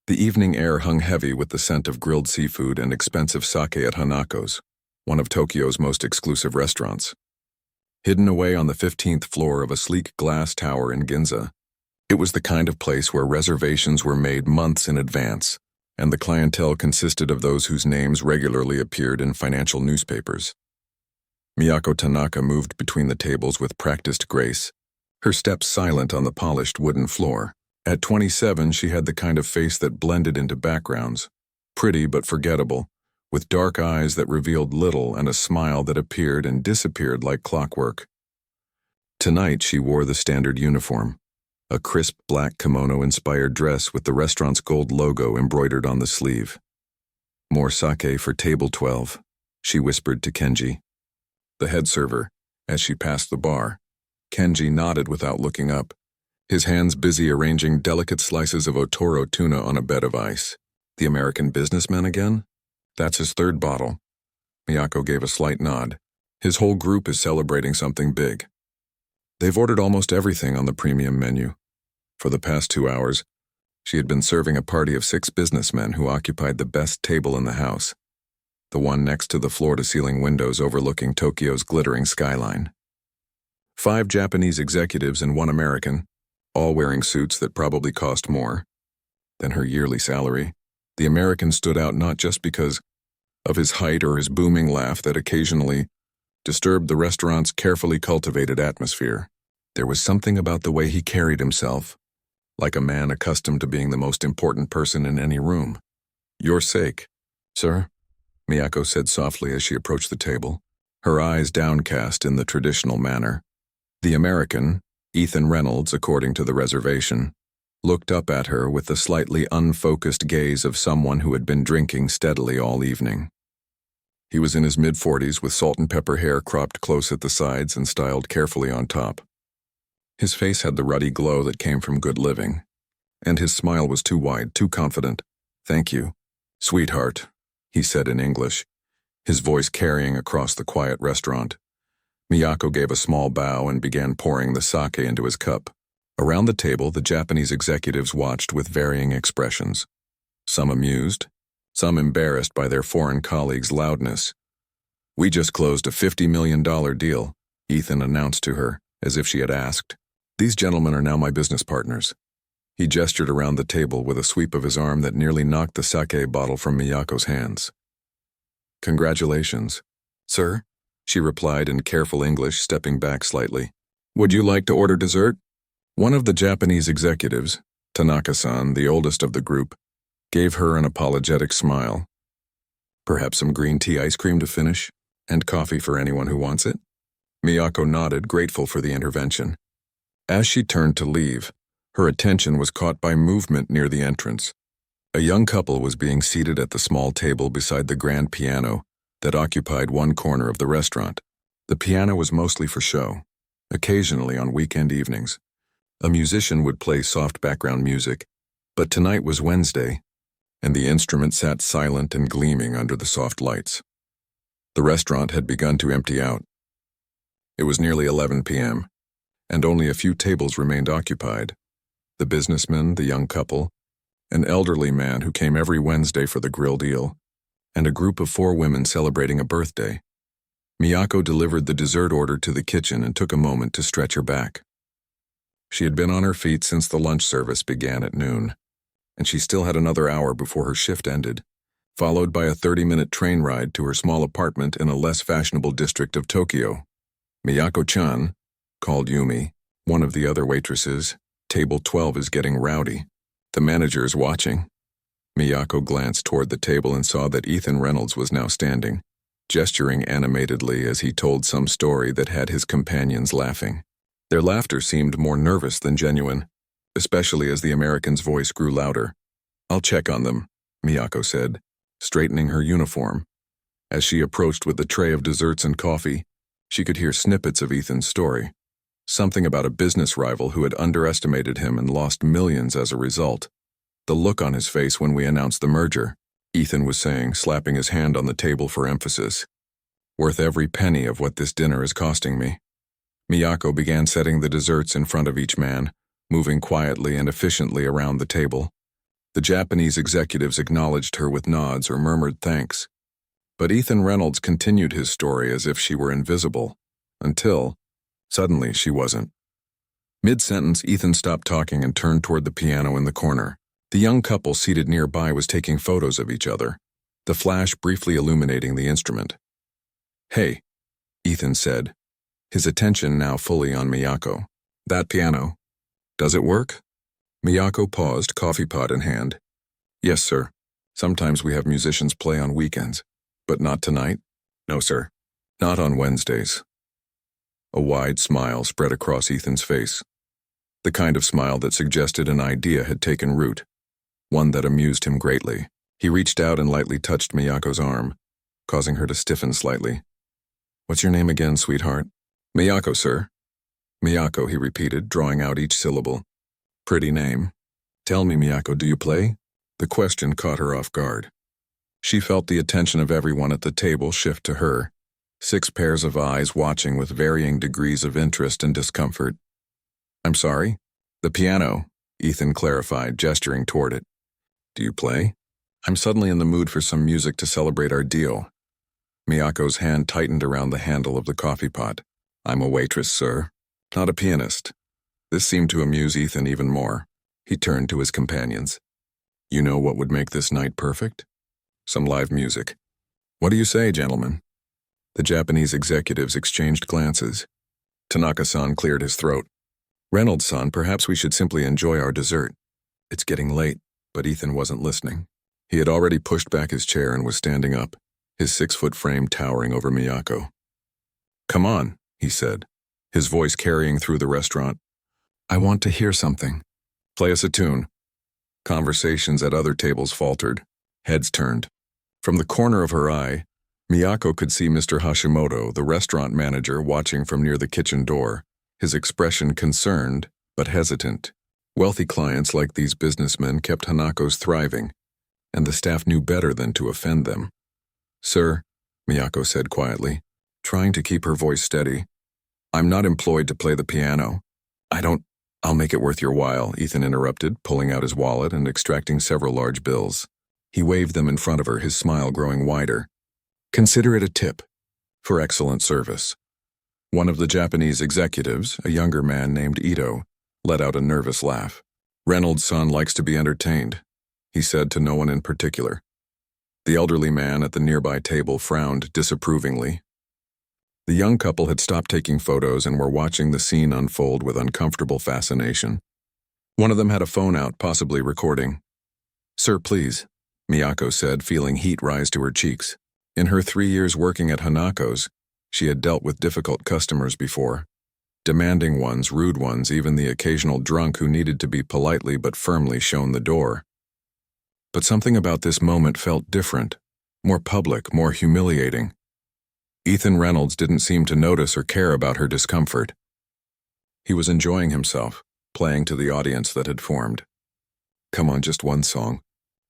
The evening air hung heavy with the scent of grilled seafood and expensive sake at Hanako's, one of Tokyo's most exclusive restaurants. Hidden away on the 15th floor of a sleek glass tower in Ginza, it was the kind of place where reservations were made months in advance, and the clientele consisted of those whose names regularly appeared in financial newspapers. Miyako Tanaka moved between the tables with practiced grace, her steps silent on the polished wooden floor. At 27, she had the kind of face that blended into backgrounds, pretty but forgettable, with dark eyes that revealed little and a smile that appeared and disappeared like clockwork. Tonight she wore the standard uniform, a crisp black kimono-inspired dress with the restaurant's gold logo embroidered on the sleeve. "More sake for table 12, she whispered to Kenji, the head server, as she passed the bar. Kenji nodded without looking up, his hands busy arranging delicate slices of otoro tuna on a bed of ice. The American businessman again? That's his third bottle. Miyako gave a slight nod. His whole group is celebrating something big. They've ordered almost everything on the premium menu. For the past 2 hours, she had been serving a party of 6 businessmen who occupied the best table in the house, the one next to the floor-to-ceiling windows overlooking Tokyo's glittering skyline. 5 Japanese executives and 1 American, all wearing suits that probably cost more than her yearly salary. The American stood out not just because of his height or his booming laugh that occasionally disturbed the restaurant's carefully cultivated atmosphere. There was something about the way he carried himself, like a man accustomed to being the most important person in any room. "Your sake, sir," Miyako said softly as she approached the table, her eyes downcast in the traditional manner. The American, Ethan Reynolds according to the reservation, looked up at her with the slightly unfocused gaze of someone who had been drinking steadily all evening. He was in his mid-40s with salt and pepper hair cropped close at the sides and styled carefully on top. His face had the ruddy glow that came from good living, and his smile was too wide, too confident. "Thank you, sweetheart," he said in English, his voice carrying across the quiet restaurant. Miyako gave a small bow and began pouring the sake into his cup. Around the table, the Japanese executives watched with varying expressions, some amused, some embarrassed by their foreign colleagues' loudness. "We just closed a $50 million deal," Ethan announced to her, as if she had asked. "These gentlemen are now my business partners." He gestured around the table with a sweep of his arm that nearly knocked the sake bottle from Miyako's hands. "Congratulations, sir," she replied in careful English, stepping back slightly. "Would you like to order dessert?" One of the Japanese executives, Tanaka-san, the oldest of the group, gave her an apologetic smile. "Perhaps some green tea ice cream to finish, and coffee for anyone who wants it?" Miyako nodded, grateful for the intervention. As she turned to leave, her attention was caught by movement near the entrance. A young couple was being seated at the small table beside the grand piano that occupied one corner of the restaurant. The piano was mostly for show. Occasionally on weekend evenings, a musician would play soft background music, but tonight was Wednesday, and the instrument sat silent and gleaming under the soft lights. The restaurant had begun to empty out. It was nearly 11 p.m., and only a few tables remained occupied. The businessman, the young couple, an elderly man who came every Wednesday for the grilled eel, and a group of 4 women celebrating a birthday. Miyako delivered the dessert order to the kitchen and took a moment to stretch her back. She had been on her feet since the lunch service began at noon, and she still had another hour before her shift ended, followed by a 30-minute train ride to her small apartment in a less fashionable district of Tokyo. "Miyako-chan," called Yumi, one of the other waitresses, "table 12 is getting rowdy. The manager is watching." Miyako glanced toward the table and saw that Ethan Reynolds was now standing, gesturing animatedly as he told some story that had his companions laughing. Their laughter seemed more nervous than genuine, especially as the American's voice grew louder. "I'll check on them," Miyako said, straightening her uniform. As she approached with the tray of desserts and coffee, she could hear snippets of Ethan's story. Something about a business rival who had underestimated him and lost millions as a result. "The look on his face when we announced the merger," Ethan was saying, slapping his hand on the table for emphasis. "Worth every penny of what this dinner is costing me." Miyako began setting the desserts in front of each man, moving quietly and efficiently around the table. The Japanese executives acknowledged her with nods or murmured thanks. But Ethan Reynolds continued his story as if she were invisible, until, suddenly, she wasn't. Mid-sentence, Ethan stopped talking and turned toward the piano in the corner. The young couple seated nearby was taking photos of each other, the flash briefly illuminating the instrument. "Hey," Ethan said, his attention now fully on Miyako. "That piano. Does it work?" Miyako paused, coffee pot in hand. "Yes, sir. Sometimes we have musicians play on weekends. But not tonight?" "No, sir. Not on Wednesdays." A wide smile spread across Ethan's face. The kind of smile that suggested an idea had taken root, one that amused him greatly. He reached out and lightly touched Miyako's arm, causing her to stiffen slightly. "What's your name again, sweetheart?" "Miyako, sir." "Miyako," he repeated, drawing out each syllable. "Pretty name. Tell me, Miyako, do you play?" The question caught her off guard. She felt the attention of everyone at the table shift to her, 6 pairs of eyes watching with varying degrees of interest and discomfort. "I'm sorry?" "The piano," Ethan clarified, gesturing toward it. "Do you play?" "I'm suddenly in the mood for some music to celebrate our deal." Miyako's hand tightened around the handle of the coffee pot. "I'm a waitress, sir, not a pianist." This seemed to amuse Ethan even more. He turned to his companions. "You know what would make this night perfect? Some live music. What do you say, gentlemen?" The Japanese executives exchanged glances. Tanaka-san cleared his throat. "Reynolds-san, perhaps we should simply enjoy our dessert. It's getting late." But Ethan wasn't listening. He had already pushed back his chair and was standing up, his 6-foot frame towering over Miyako. "Come on," he said, his voice carrying through the restaurant. "I want to hear something. Play us a tune." Conversations at other tables faltered. Heads turned. From the corner of her eye, Miyako could see Mr. Hashimoto, the restaurant manager, watching from near the kitchen door, his expression concerned but hesitant. Wealthy clients like these businessmen kept Hanako's thriving, and the staff knew better than to offend them. "Sir," Miyako said quietly, trying to keep her voice steady, "I'm not employed to play the piano. I'll make it worth your while," Ethan interrupted, pulling out his wallet and extracting several large bills. He waved them in front of her, his smile growing wider. "Consider it a tip for excellent service." One of the Japanese executives, a younger man named Ito, let out a nervous laugh. "Reynolds-san likes to be entertained," he said to no one in particular. The elderly man at the nearby table frowned disapprovingly. The young couple had stopped taking photos and were watching the scene unfold with uncomfortable fascination. One of them had a phone out, possibly recording. "Sir, please," Miyako said, feeling heat rise to her cheeks. In her 3 years working at Hanako's, she had dealt with difficult customers before. Demanding ones, rude ones, even the occasional drunk who needed to be politely but firmly shown the door. But something about this moment felt different, more public, more humiliating. Ethan Reynolds didn't seem to notice or care about her discomfort. He was enjoying himself, playing to the audience that had formed. "Come on, just one song.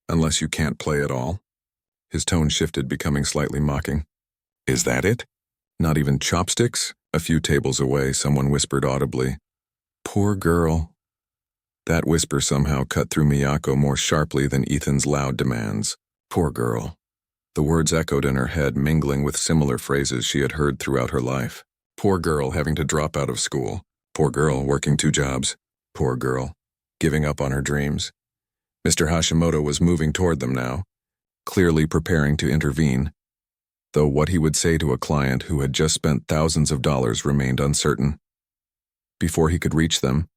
Unless you can't play at all." His tone shifted, becoming slightly mocking. "Is that it? Not even chopsticks?" A few tables away, someone whispered audibly. "Poor girl." That whisper somehow cut through Miyako more sharply than Ethan's loud demands. Poor girl. The words echoed in her head, mingling with similar phrases she had heard throughout her life. Poor girl having to drop out of school. Poor girl working 2 jobs. Poor girl giving up on her dreams. Mr. Hashimoto was moving toward them now, clearly preparing to intervene, though what he would say to a client who had just spent thousands of dollars remained uncertain. Before he could reach them,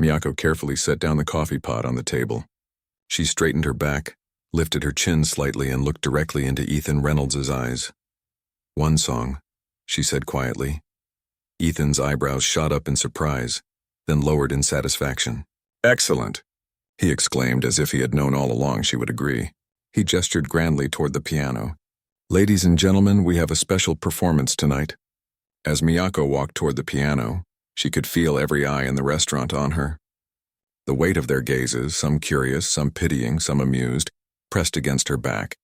Miyako carefully set down the coffee pot on the table. She straightened her back, lifted her chin slightly, and looked directly into Ethan Reynolds' eyes. "One song," she said quietly. Ethan's eyebrows shot up in surprise, then lowered in satisfaction. "Excellent," he exclaimed, as if he had known all along she would agree. He gestured grandly toward the piano. "Ladies and gentlemen, we have a special performance tonight." As Miyako walked toward the piano, she could feel every eye in the restaurant on her. The weight of their gazes, some curious, some pitying, some amused, pressed against her back.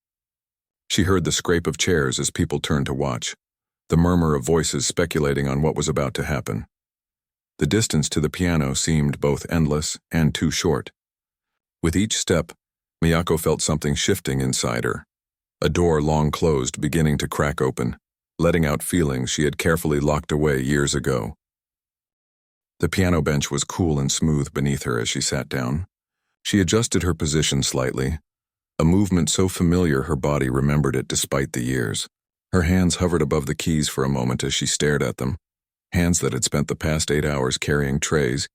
She heard the scrape of chairs as people turned to watch, the murmur of voices speculating on what was about to happen. The distance to the piano seemed both endless and too short. With each step, Miyako felt something shifting inside her. A door long closed beginning to crack open, letting out feelings she had carefully locked away years ago. The piano bench was cool and smooth beneath her as she sat down. She adjusted her position slightly, a movement so familiar her body remembered it despite the years. Her hands hovered above the keys for a moment as she stared at them, hands that had spent the past 8 hours carrying trays,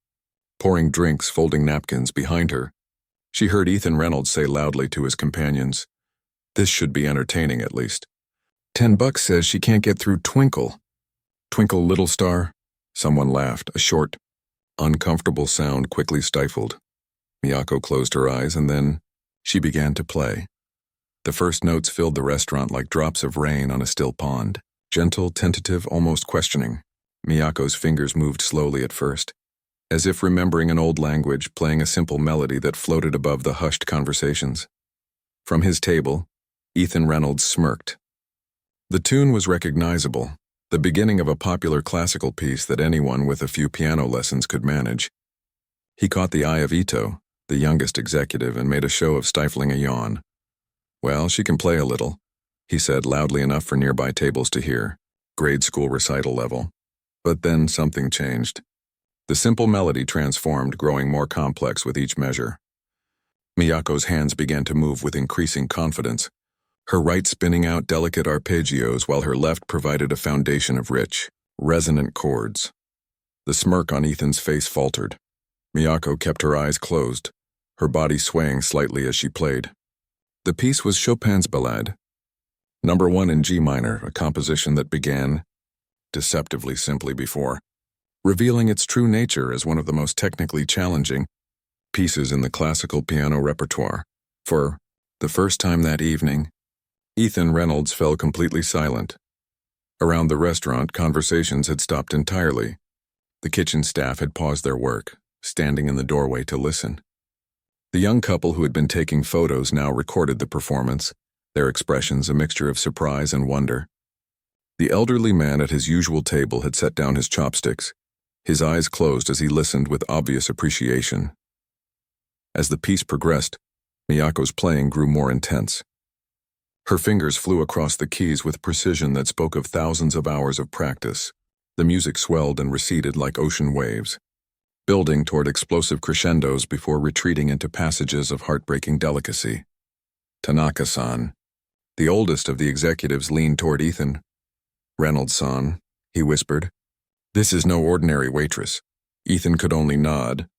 pouring drinks, folding napkins behind her. She heard Ethan Reynolds say loudly to his companions, "This should be entertaining at least. $10 says she can't get through Twinkle." "Twinkle, little star?" Someone laughed, a short, uncomfortable sound quickly stifled. Miyako closed her eyes and then she began to play. The first notes filled the restaurant like drops of rain on a still pond. Gentle, tentative, almost questioning. Miyako's fingers moved slowly at first, as if remembering an old language, playing a simple melody that floated above the hushed conversations. From his table, Ethan Reynolds smirked. The tune was recognizable, the beginning of a popular classical piece that anyone with a few piano lessons could manage. He caught the eye of Ito, the youngest executive, and made a show of stifling a yawn. "Well, she can play a little," he said loudly enough for nearby tables to hear, grade school recital level. But then something changed. The simple melody transformed, growing more complex with each measure. Miyako's hands began to move with increasing confidence, her right spinning out delicate arpeggios while her left provided a foundation of rich, resonant chords. The smirk on Ethan's face faltered. Miyako kept her eyes closed, her body swaying slightly as she played. The piece was Chopin's Ballade, number 1 in G minor, a composition that began deceptively simply before, revealing its true nature as one of the most technically challenging pieces in the classical piano repertoire. For the first time that evening, Ethan Reynolds fell completely silent. Around the restaurant, conversations had stopped entirely. The kitchen staff had paused their work, standing in the doorway to listen. The young couple who had been taking photos now recorded the performance, their expressions a mixture of surprise and wonder. The elderly man at his usual table had set down his chopsticks, his eyes closed as he listened with obvious appreciation. As the piece progressed, Miyako's playing grew more intense. Her fingers flew across the keys with precision that spoke of thousands of hours of practice. The music swelled and receded like ocean waves, building toward explosive crescendos before retreating into passages of heartbreaking delicacy. "Tanaka-san." The oldest of the executives leaned toward Ethan. "Reynolds-san," he whispered. "This is no ordinary waitress." Ethan could only nod,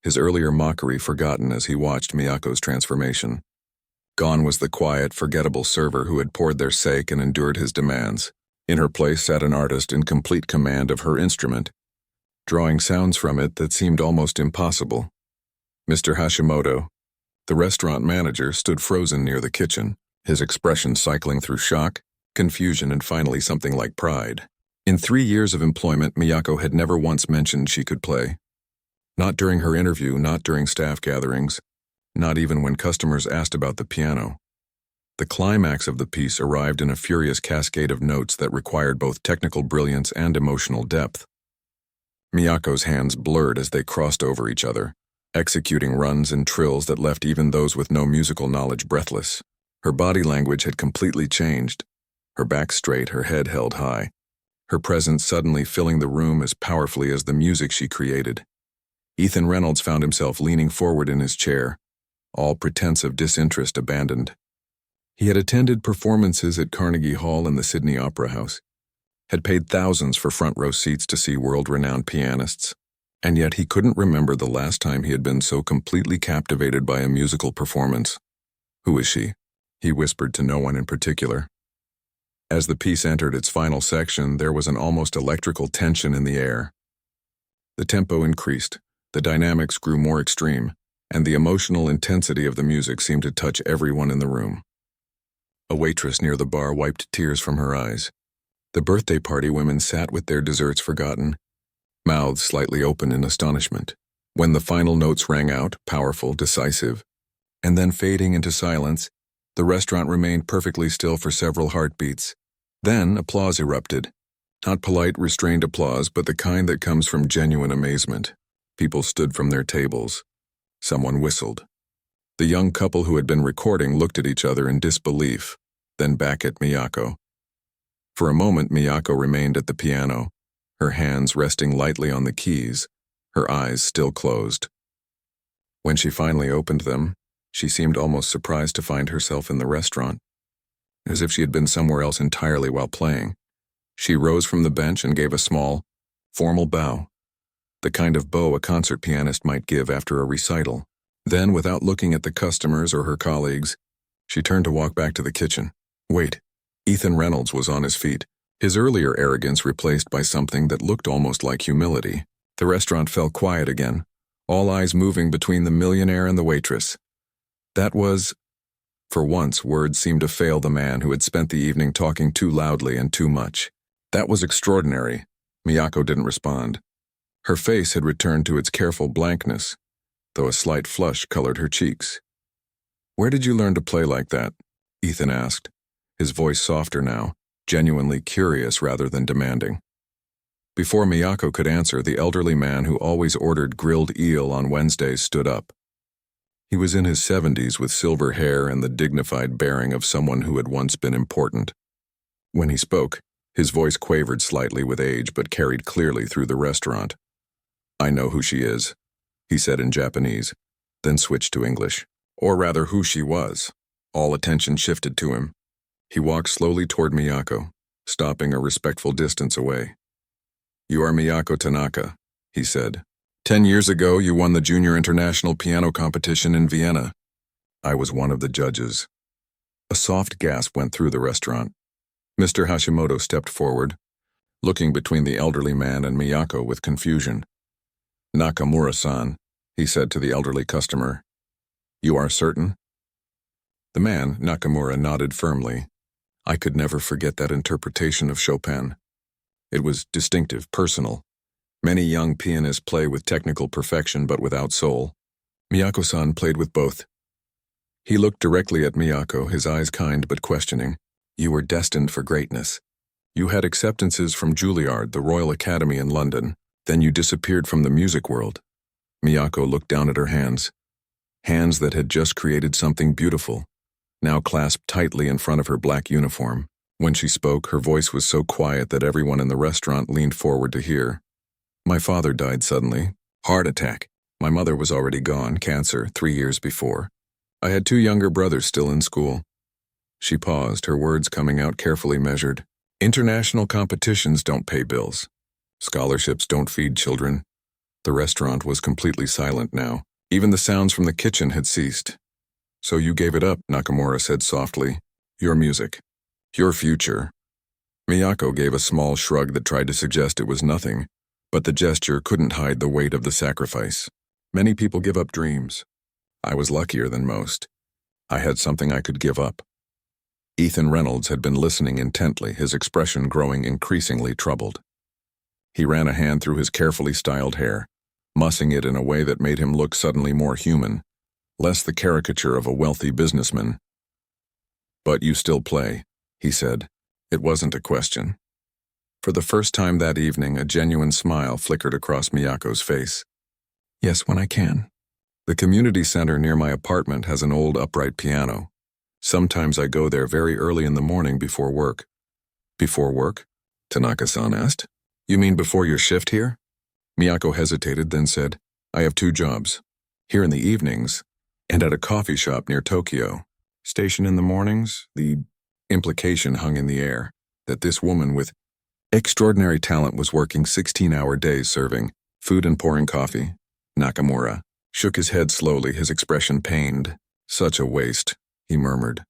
his earlier mockery forgotten as he watched Miyako's transformation. Gone was the quiet, forgettable server who had poured their sake and endured his demands. In her place sat an artist in complete command of her instrument, drawing sounds from it that seemed almost impossible. Mr. Hashimoto, the restaurant manager, stood frozen near the kitchen, his expression cycling through shock, confusion, and finally something like pride. In 3 years of employment, Miyako had never once mentioned she could play. Not during her interview, not during staff gatherings, not even when customers asked about the piano. The climax of the piece arrived in a furious cascade of notes that required both technical brilliance and emotional depth. Miyako's hands blurred as they crossed over each other, executing runs and trills that left even those with no musical knowledge breathless. Her body language had completely changed, her back straight, her head held high, her presence suddenly filling the room as powerfully as the music she created. Ethan Reynolds found himself leaning forward in his chair, all pretense of disinterest abandoned. He had attended performances at Carnegie Hall and the Sydney Opera House, had paid thousands for front-row seats to see world-renowned pianists, and yet he couldn't remember the last time he had been so completely captivated by a musical performance. "Who is she?" he whispered to no one in particular. As the piece entered its final section, there was an almost electrical tension in the air. The tempo increased, the dynamics grew more extreme, and the emotional intensity of the music seemed to touch everyone in the room. A waitress near the bar wiped tears from her eyes. The birthday party women sat with their desserts forgotten, mouths slightly open in astonishment. When the final notes rang out, powerful, decisive, and then fading into silence, the restaurant remained perfectly still for several heartbeats. Then applause erupted. Not polite, restrained applause, but the kind that comes from genuine amazement. People stood from their tables. Someone whistled. The young couple who had been recording looked at each other in disbelief, then back at Miyako. For a moment, Miyako remained at the piano, her hands resting lightly on the keys, her eyes still closed. When she finally opened them, she seemed almost surprised to find herself in the restaurant, as if she had been somewhere else entirely while playing. She rose from the bench and gave a small, formal bow, the kind of bow a concert pianist might give after a recital. Then, without looking at the customers or her colleagues, she turned to walk back to the kitchen. Wait, Ethan Reynolds was on his feet, his earlier arrogance replaced by something that looked almost like humility. The restaurant fell quiet again, all eyes moving between the millionaire and the waitress. That was... For once, words seemed to fail the man who had spent the evening talking too loudly and too much. That was extraordinary. Miyako didn't respond. Her face had returned to its careful blankness, though a slight flush colored her cheeks. "Where did you learn to play like that?" Ethan asked, his voice softer now, genuinely curious rather than demanding. Before Miyako could answer, the elderly man who always ordered grilled eel on Wednesdays stood up. He was in his 70s with silver hair and the dignified bearing of someone who had once been important. When he spoke, his voice quavered slightly with age but carried clearly through the restaurant. "I know who she is," he said in Japanese, then switched to English. Or rather, who she was. All attention shifted to him. He walked slowly toward Miyako, stopping a respectful distance away. "You are Miyako Tanaka," he said. 10 years ago, you won the Junior International Piano Competition in Vienna. I was one of the judges." A soft gasp went through the restaurant. Mr. Hashimoto stepped forward, looking between the elderly man and Miyako with confusion. "Nakamura-san," he said to the elderly customer. "You are certain?" The man, Nakamura, nodded firmly. I could never forget that interpretation of Chopin. It was distinctive, personal. Many young pianists play with technical perfection but without soul. Miyako-san played with both. He looked directly at Miyako, his eyes kind but questioning. "You were destined for greatness. You had acceptances from Juilliard, the Royal Academy in London. Then you disappeared from the music world." Miyako looked down at her hands. Hands that had just created something beautiful, now clasped tightly in front of her black uniform. When she spoke, her voice was so quiet that everyone in the restaurant leaned forward to hear. "My father died suddenly. Heart attack. My mother was already gone, cancer, 3 years before. I had 2 younger brothers still in school." She paused, her words coming out carefully measured. "International competitions don't pay bills. Scholarships don't feed children." The restaurant was completely silent now. Even the sounds from the kitchen had ceased. "So you gave it up," Nakamura said softly. "Your music. Your future." Miyako gave a small shrug that tried to suggest it was nothing, but the gesture couldn't hide the weight of the sacrifice. Many people give up dreams. I was luckier than most. I had something I could give up. Ethan Reynolds had been listening intently, his expression growing increasingly troubled. He ran a hand through his carefully styled hair, mussing it in a way that made him look suddenly more human, less the caricature of a wealthy businessman. "But you still play," he said. It wasn't a question. For the first time that evening, a genuine smile flickered across Miyako's face. "Yes, when I can. The community center near my apartment has an old upright piano. Sometimes I go there very early in the morning before work." "Before work?" Tanaka-san asked. "You mean before your shift here?" Miyako hesitated, then said, "I have 2 jobs. Here in the evenings, and at a coffee shop near Tokyo. Station in the mornings." The implication hung in the air that this woman with extraordinary talent was working 16-hour days serving food and pouring coffee. Nakamura shook his head slowly, his expression pained. "Such a waste," he murmured,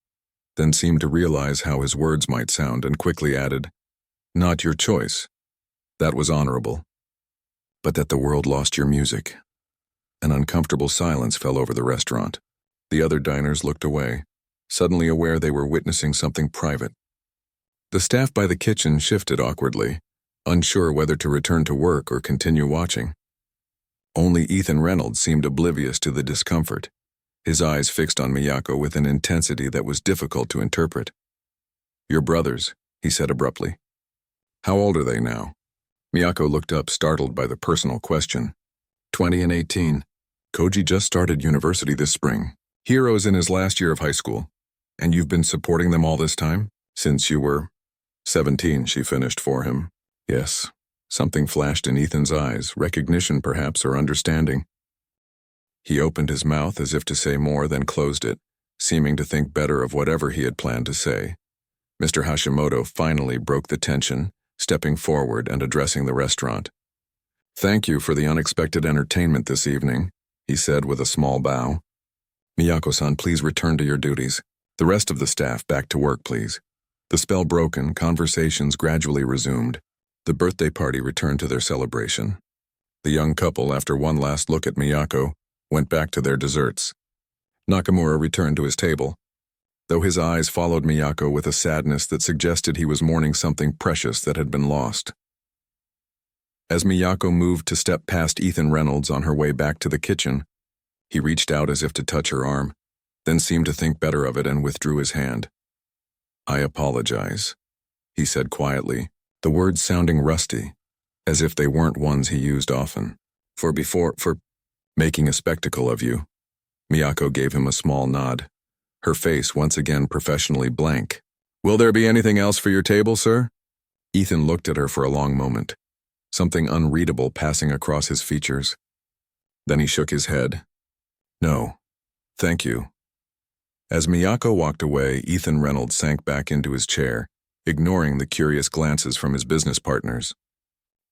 then seemed to realize how his words might sound and quickly added, "Not your choice. That was honorable. But that the world lost your music." An uncomfortable silence fell over the restaurant. The other diners looked away, suddenly aware they were witnessing something private. The staff by the kitchen shifted awkwardly, unsure whether to return to work or continue watching. Only Ethan Reynolds seemed oblivious to the discomfort, his eyes fixed on Miyako with an intensity that was difficult to interpret. "Your brothers," he said abruptly. "How old are they now?" Miyako looked up, startled by the personal question. 20 and 18. Koji just started university this spring. Hiro's in his last year of high school, and you've been supporting them all this time? Since you were 17, she finished for him. Yes. Something flashed in Ethan's eyes, recognition perhaps, or understanding. He opened his mouth as if to say more, then closed it, seeming to think better of whatever he had planned to say. Mr. Hashimoto finally broke the tension, stepping forward and addressing the restaurant. Thank you for the unexpected entertainment this evening, he said with a small bow. Miyako-san, please return to your duties. The rest of the staff back to work, please. The spell broken, conversations gradually resumed. The birthday party returned to their celebration. The young couple, after one last look at Miyako, went back to their desserts. Nakamura returned to his table, though his eyes followed Miyako with a sadness that suggested he was mourning something precious that had been lost. As Miyako moved to step past Ethan Reynolds on her way back to the kitchen, he reached out as if to touch her arm, then seemed to think better of it and withdrew his hand. I apologize, he said quietly, the words sounding rusty, as if they weren't ones he used often. For making a spectacle of you. Miyako gave him a small nod, her face once again professionally blank. Will there be anything else for your table, sir? Ethan looked at her for a long moment, something unreadable passing across his features. Then he shook his head. No, thank you. As Miyako walked away, Ethan Reynolds sank back into his chair, ignoring the curious glances from his business partners.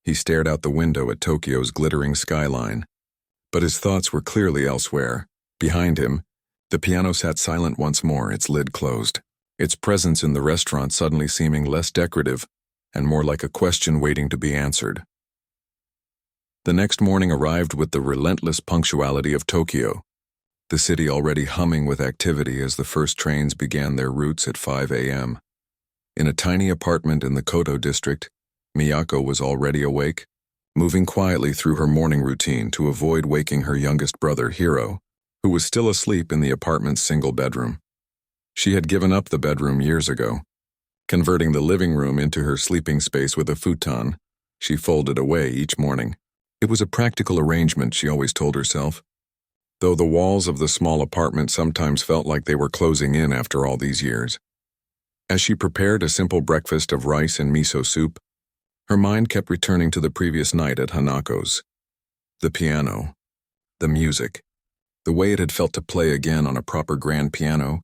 He stared out the window at Tokyo's glittering skyline, but his thoughts were clearly elsewhere. Behind him, the piano sat silent once more, its lid closed, its presence in the restaurant suddenly seeming less decorative and more like a question waiting to be answered. The next morning arrived with the relentless punctuality of Tokyo, the city already humming with activity as the first trains began their routes at 5 a.m. In a tiny apartment in the Koto district, Miyako was already awake, moving quietly through her morning routine to avoid waking her youngest brother, Hiro, who was still asleep in the apartment's single bedroom. She had given up the bedroom years ago. Converting the living room into her sleeping space with a futon, she folded away each morning. It was a practical arrangement, she always told herself, though the walls of the small apartment sometimes felt like they were closing in after all these years. As she prepared a simple breakfast of rice and miso soup, her mind kept returning to the previous night at Hanako's. The piano, the music, the way it had felt to play again on a proper grand piano,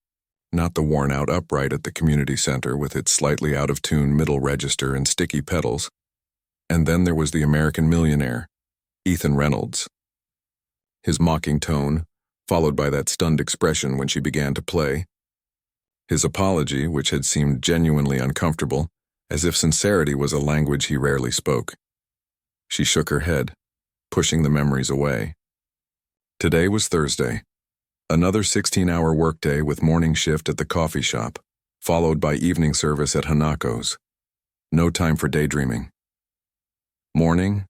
not the worn-out upright at the community center with its slightly out-of-tune middle register and sticky pedals. And then there was the American millionaire, Ethan Reynolds. His mocking tone, followed by that stunned expression when she began to play. His apology, which had seemed genuinely uncomfortable, as if sincerity was a language he rarely spoke. She shook her head, pushing the memories away. Today was Thursday. Another 16-hour workday with morning shift at the coffee shop, followed by evening service at Hanako's. No time for daydreaming. Morning.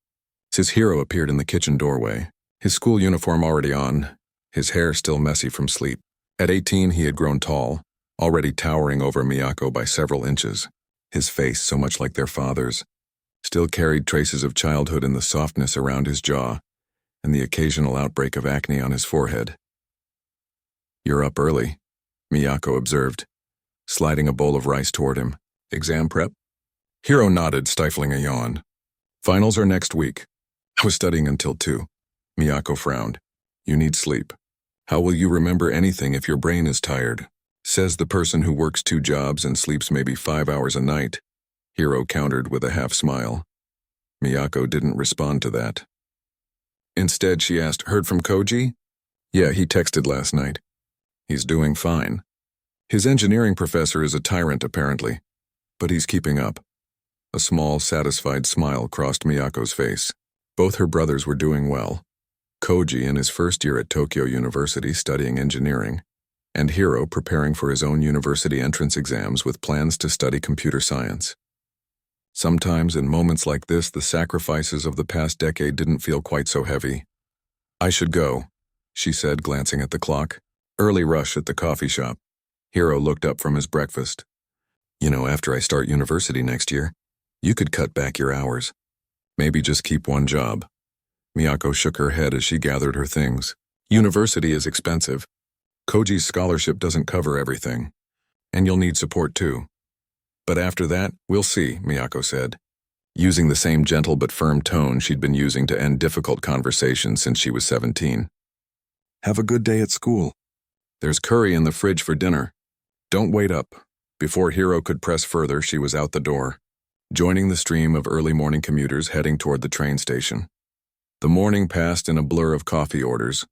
His Hiro appeared in the kitchen doorway, his school uniform already on, his hair still messy from sleep. At 18, he had grown tall, already towering over Miyako by several inches. His face, so much like their father's, still carried traces of childhood in the softness around his jaw and the occasional outbreak of acne on his forehead. You're up early, Miyako observed, sliding a bowl of rice toward him. Exam prep? Hiro nodded, stifling a yawn. Finals are next week. I was studying until 2. Miyako frowned. You need sleep. How will you remember anything if your brain is tired? Says the person who works 2 jobs and sleeps maybe 5 hours a night. Hiro countered with a half smile. Miyako didn't respond to that. Instead, she asked, heard from Koji? Yeah, he texted last night. He's doing fine. His engineering professor is a tyrant, apparently, but he's keeping up. A small, satisfied smile crossed Miyako's face. Both her brothers were doing well. Koji in his first year at Tokyo University studying engineering, and Hiro preparing for his own university entrance exams with plans to study computer science. Sometimes in moments like this, the sacrifices of the past decade didn't feel quite so heavy. I should go, she said, glancing at the clock. Early rush at the coffee shop. Hiro looked up from his breakfast. You know, after I start university next year, you could cut back your hours. Maybe just keep one job. Miyako shook her head as she gathered her things. University is expensive. Koji's scholarship doesn't cover everything, and you'll need support too. But after that, we'll see, Miyako said, using the same gentle but firm tone she'd been using to end difficult conversations since she was 17. Have a good day at school. There's curry in the fridge for dinner. Don't wait up. Before Hiro could press further, she was out the door, joining the stream of early morning commuters heading toward the train station. The morning passed in a blur of coffee orders,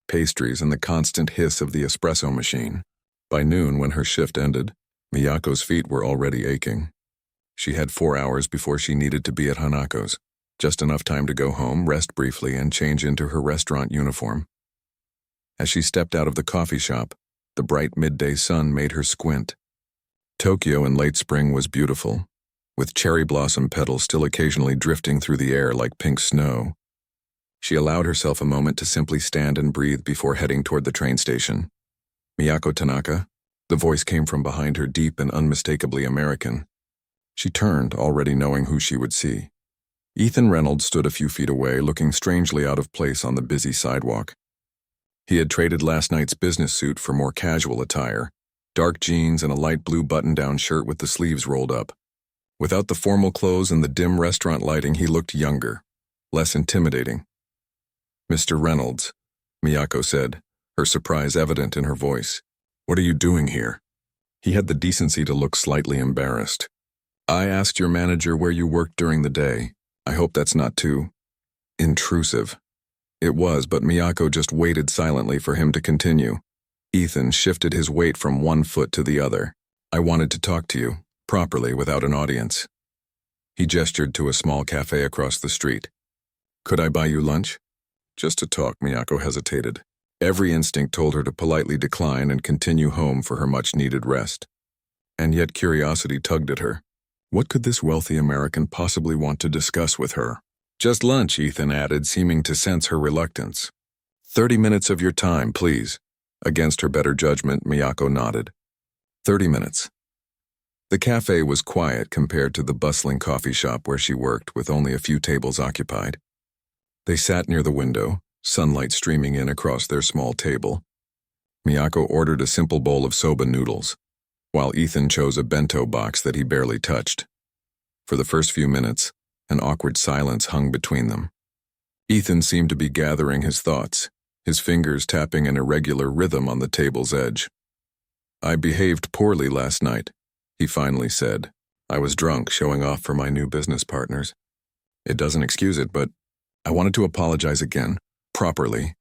pastries, and the constant hiss of the espresso machine. By noon, when her shift ended, Miyako's feet were already aching. She had 4 hours before she needed to be at Hanako's, just enough time to go home, rest briefly, and change into her restaurant uniform. As she stepped out of the coffee shop, the bright midday sun made her squint. Tokyo in late spring was beautiful, with cherry blossom petals still occasionally drifting through the air like pink snow. She allowed herself a moment to simply stand and breathe before heading toward the train station. Miyako Tanaka? The voice came from behind her, deep and unmistakably American. She turned, already knowing who she would see. Ethan Reynolds stood a few feet away, looking strangely out of place on the busy sidewalk. He had traded last night's business suit for more casual attire, dark jeans and a light blue button-down shirt with the sleeves rolled up. Without the formal clothes and the dim restaurant lighting, he looked younger, less intimidating. Mr. Reynolds, Miyako said, her surprise evident in her voice. What are you doing here? He had the decency to look slightly embarrassed. I asked your manager where you worked during the day. I hope that's not too intrusive. It was, but Miyako just waited silently for him to continue. Ethan shifted his weight from one foot to the other. I wanted to talk to you, properly, without an audience. He gestured to a small cafe across the street. Could I buy you lunch? Just to talk, Miyako hesitated. Every instinct told her to politely decline and continue home for her much-needed rest. And yet curiosity tugged at her. What could this wealthy American possibly want to discuss with her? Just lunch, Ethan added, seeming to sense her reluctance. 30 minutes of your time, please. Against her better judgment, Miyako nodded. 30 minutes. The cafe was quiet compared to the bustling coffee shop where she worked, with only a few tables occupied. They sat near the window, sunlight streaming in across their small table. Miyako ordered a simple bowl of soba noodles, while Ethan chose a bento box that he barely touched. For the first few minutes, an awkward silence hung between them. Ethan seemed to be gathering his thoughts, his fingers tapping an irregular rhythm on the table's edge. I behaved poorly last night, he finally said. I was drunk, showing off for my new business partners. It doesn't excuse it, but I wanted to apologize again, properly.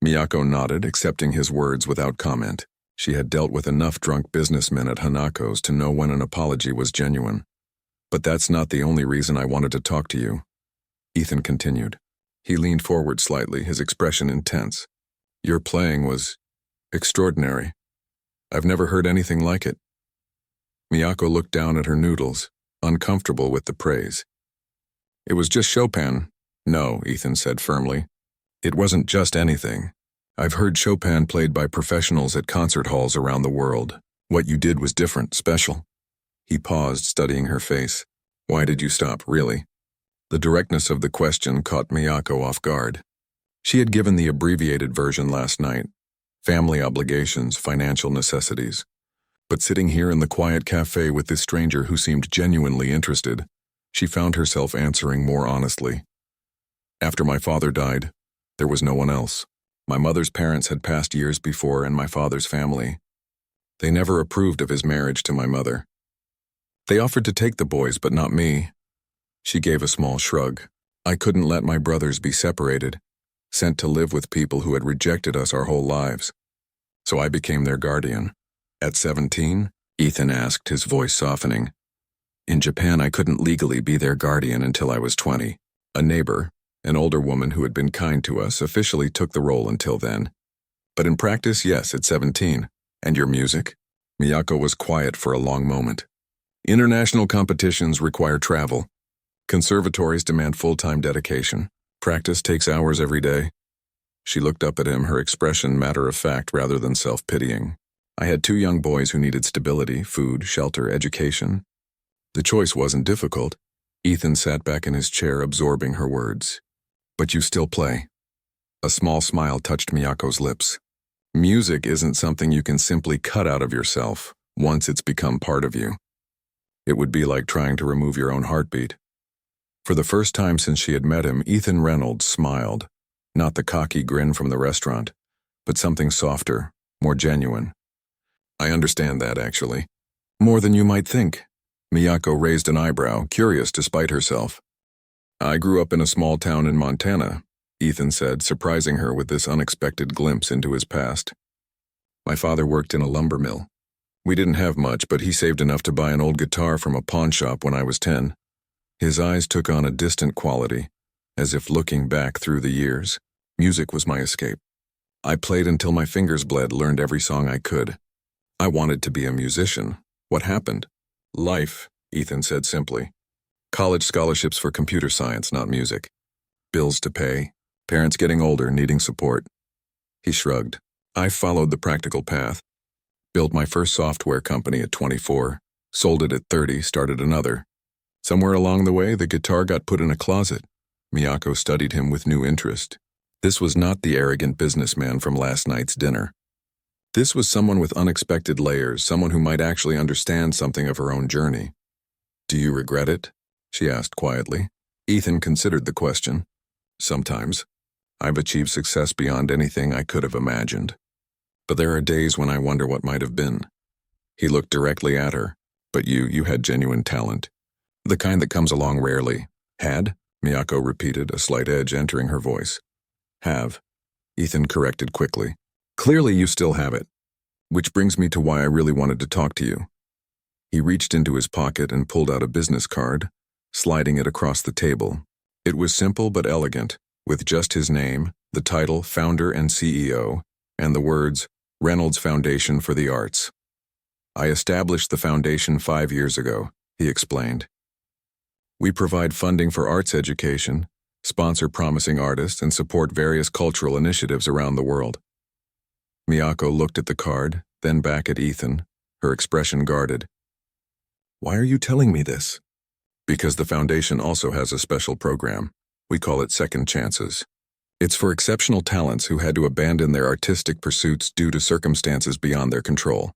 Miyako nodded, accepting his words without comment. She had dealt with enough drunk businessmen at Hanako's to know when an apology was genuine. But that's not the only reason I wanted to talk to you, Ethan continued. He leaned forward slightly, his expression intense. Your playing was extraordinary. I've never heard anything like it. Miyako looked down at her noodles, uncomfortable with the praise. It was just Chopin. No, Ethan said firmly. It wasn't just anything. I've heard Chopin played by professionals at concert halls around the world. What you did was different, special. He paused, studying her face. Why did you stop, really? The directness of the question caught Miyako off guard. She had given the abbreviated version last night. Family obligations, financial necessities. But sitting here in the quiet cafe with this stranger who seemed genuinely interested, she found herself answering more honestly. After my father died, there was no one else. My mother's parents had passed years before, and my father's family. They never approved of his marriage to my mother. They offered to take the boys, but not me. She gave a small shrug. I couldn't let my brothers be separated, sent to live with people who had rejected us our whole lives. So I became their guardian. At 17, Ethan asked, his voice softening. In Japan, I couldn't legally be their guardian until I was 20. A neighbor, an older woman who had been kind to us, officially took the role until then. But in practice, yes, at 17. And your music? Miyako was quiet for a long moment. International competitions require travel. Conservatories demand full-time dedication. Practice takes hours every day. She looked up at him, her expression matter-of-fact rather than self-pitying. I had 2 young boys who needed stability, food, shelter, education. The choice wasn't difficult. Ethan sat back in his chair, absorbing her words. But you still play. A small smile touched Miyako's lips. Music isn't something you can simply cut out of yourself once it's become part of you. It would be like trying to remove your own heartbeat. For the first time since she had met him, Ethan Reynolds smiled, not the cocky grin from the restaurant, but something softer, more genuine. I understand that, actually. More than you might think. Miyako raised an eyebrow, curious despite herself. I grew up in a small town in Montana, Ethan said, surprising her with this unexpected glimpse into his past. My father worked in a lumber mill. We didn't have much, but he saved enough to buy an old guitar from a pawn shop when I was 10. His eyes took on a distant quality, as if looking back through the years. Music was my escape. I played until my fingers bled, learned every song I could. I wanted to be a musician. What happened? Life, Ethan said simply. College scholarships for computer science, not music. Bills to pay. Parents getting older, needing support. He shrugged. I followed the practical path. Built my first software company at 24, sold it at 30, started another. Somewhere along the way, the guitar got put in a closet. Miyako studied him with new interest. This was not the arrogant businessman from last night's dinner. This was someone with unexpected layers, someone who might actually understand something of her own journey. Do you regret it? She asked quietly. Ethan considered the question. Sometimes. I've achieved success beyond anything I could have imagined. But there are days when I wonder what might have been. He looked directly at her. But you had genuine talent. The kind that comes along rarely. Had? Miyako repeated, a slight edge entering her voice. Have. Ethan corrected quickly. Clearly you still have it. Which brings me to why I really wanted to talk to you. He reached into his pocket and pulled out a business card, sliding it across the table. It was simple but elegant, with just his name, the title Founder and CEO, and the words, Reynolds Foundation for the Arts. I established the foundation 5 years ago, he explained. We provide funding for arts education, sponsor promising artists, and support various cultural initiatives around the world. Miyako looked at the card, then back at Ethan, her expression guarded. Why are you telling me this? Because the foundation also has a special program. We call it Second Chances. It's for exceptional talents who had to abandon their artistic pursuits due to circumstances beyond their control.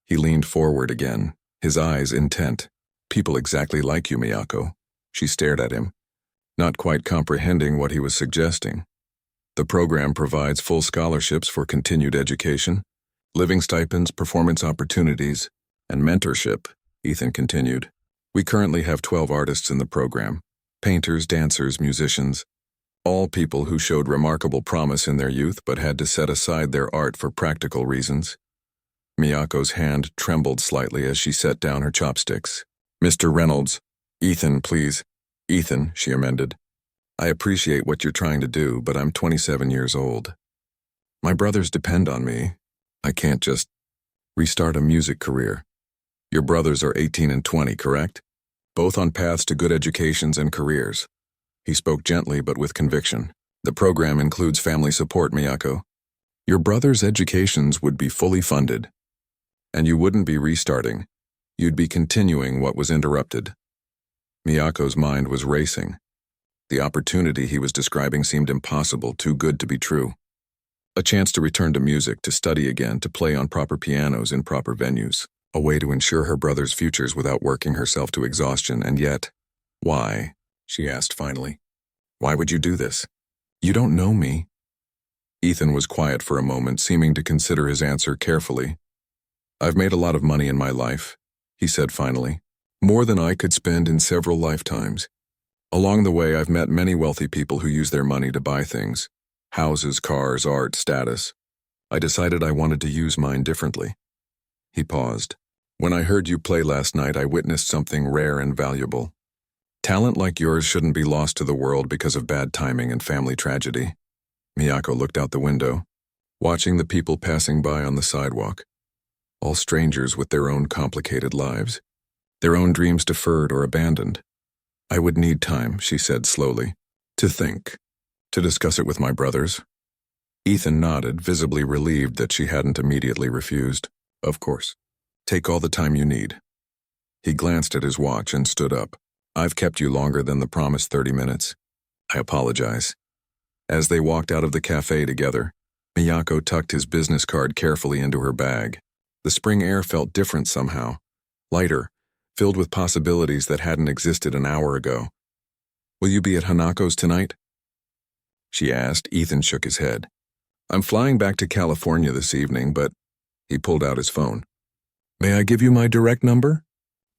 He leaned forward again, his eyes intent. People exactly like you, Miyako. She stared at him, not quite comprehending what he was suggesting. The program provides full scholarships for continued education, living stipends, performance opportunities, and mentorship, Ethan continued. We currently have 12 artists in the program. Painters, dancers, musicians, all people who showed remarkable promise in their youth but had to set aside their art for practical reasons. Miyako's hand trembled slightly as she set down her chopsticks. Mr. Reynolds, Ethan, please. Ethan, she amended. I appreciate what you're trying to do, but I'm 27 years old. My brothers depend on me. I can't just restart a music career. Your brothers are 18 and 20, correct? Both on paths to good educations and careers. He spoke gently but with conviction. The program includes family support, Miyako. Your brothers' educations would be fully funded. And you wouldn't be restarting. You'd be continuing what was interrupted. Miyako's mind was racing. The opportunity he was describing seemed impossible, too good to be true. A chance to return to music, to study again, to play on proper pianos in proper venues. A way to ensure her brother's futures without working herself to exhaustion, and yet, why? She asked finally. Why would you do this? You don't know me. Ethan was quiet for a moment, seeming to consider his answer carefully. I've made a lot of money in my life, he said finally. More than I could spend in several lifetimes. Along the way, I've met many wealthy people who use their money to buy things. Houses, cars, art, status. I decided I wanted to use mine differently. He paused. When I heard you play last night, I witnessed something rare and valuable. Talent like yours shouldn't be lost to the world because of bad timing and family tragedy. Miyako looked out the window, watching the people passing by on the sidewalk. All strangers with their own complicated lives, their own dreams deferred or abandoned. I would need time, she said slowly, to think, to discuss it with my brothers. Ethan nodded, visibly relieved that she hadn't immediately refused. Of course. Take all the time you need. He glanced at his watch and stood up. I've kept you longer than the promised 30 minutes. I apologize. As they walked out of the cafe together, Miyako tucked his business card carefully into her bag. The spring air felt different somehow, lighter, filled with possibilities that hadn't existed an hour ago. "Will you be at Hanako's tonight?" she asked. Ethan shook his head. "I'm flying back to California this evening, but..." He pulled out his phone. "May I give you my direct number?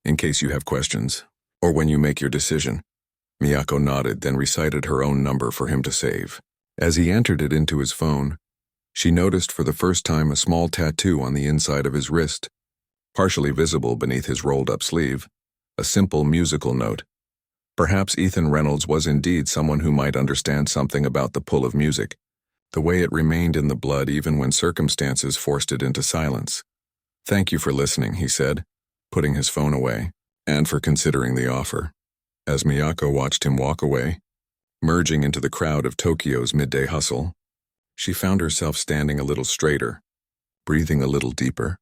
In case you have questions, or when you make your decision." Miyako nodded, then recited her own number for him to save. As he entered it into his phone, she noticed for the first time a small tattoo on the inside of his wrist, partially visible beneath his rolled-up sleeve, a simple musical note. Perhaps Ethan Reynolds was indeed someone who might understand something about the pull of music, the way it remained in the blood even when circumstances forced it into silence. "Thank you for listening," he said, putting his phone away, "and for considering the offer." As Miyako watched him walk away, merging into the crowd of Tokyo's midday hustle, she found herself standing a little straighter, breathing a little deeper.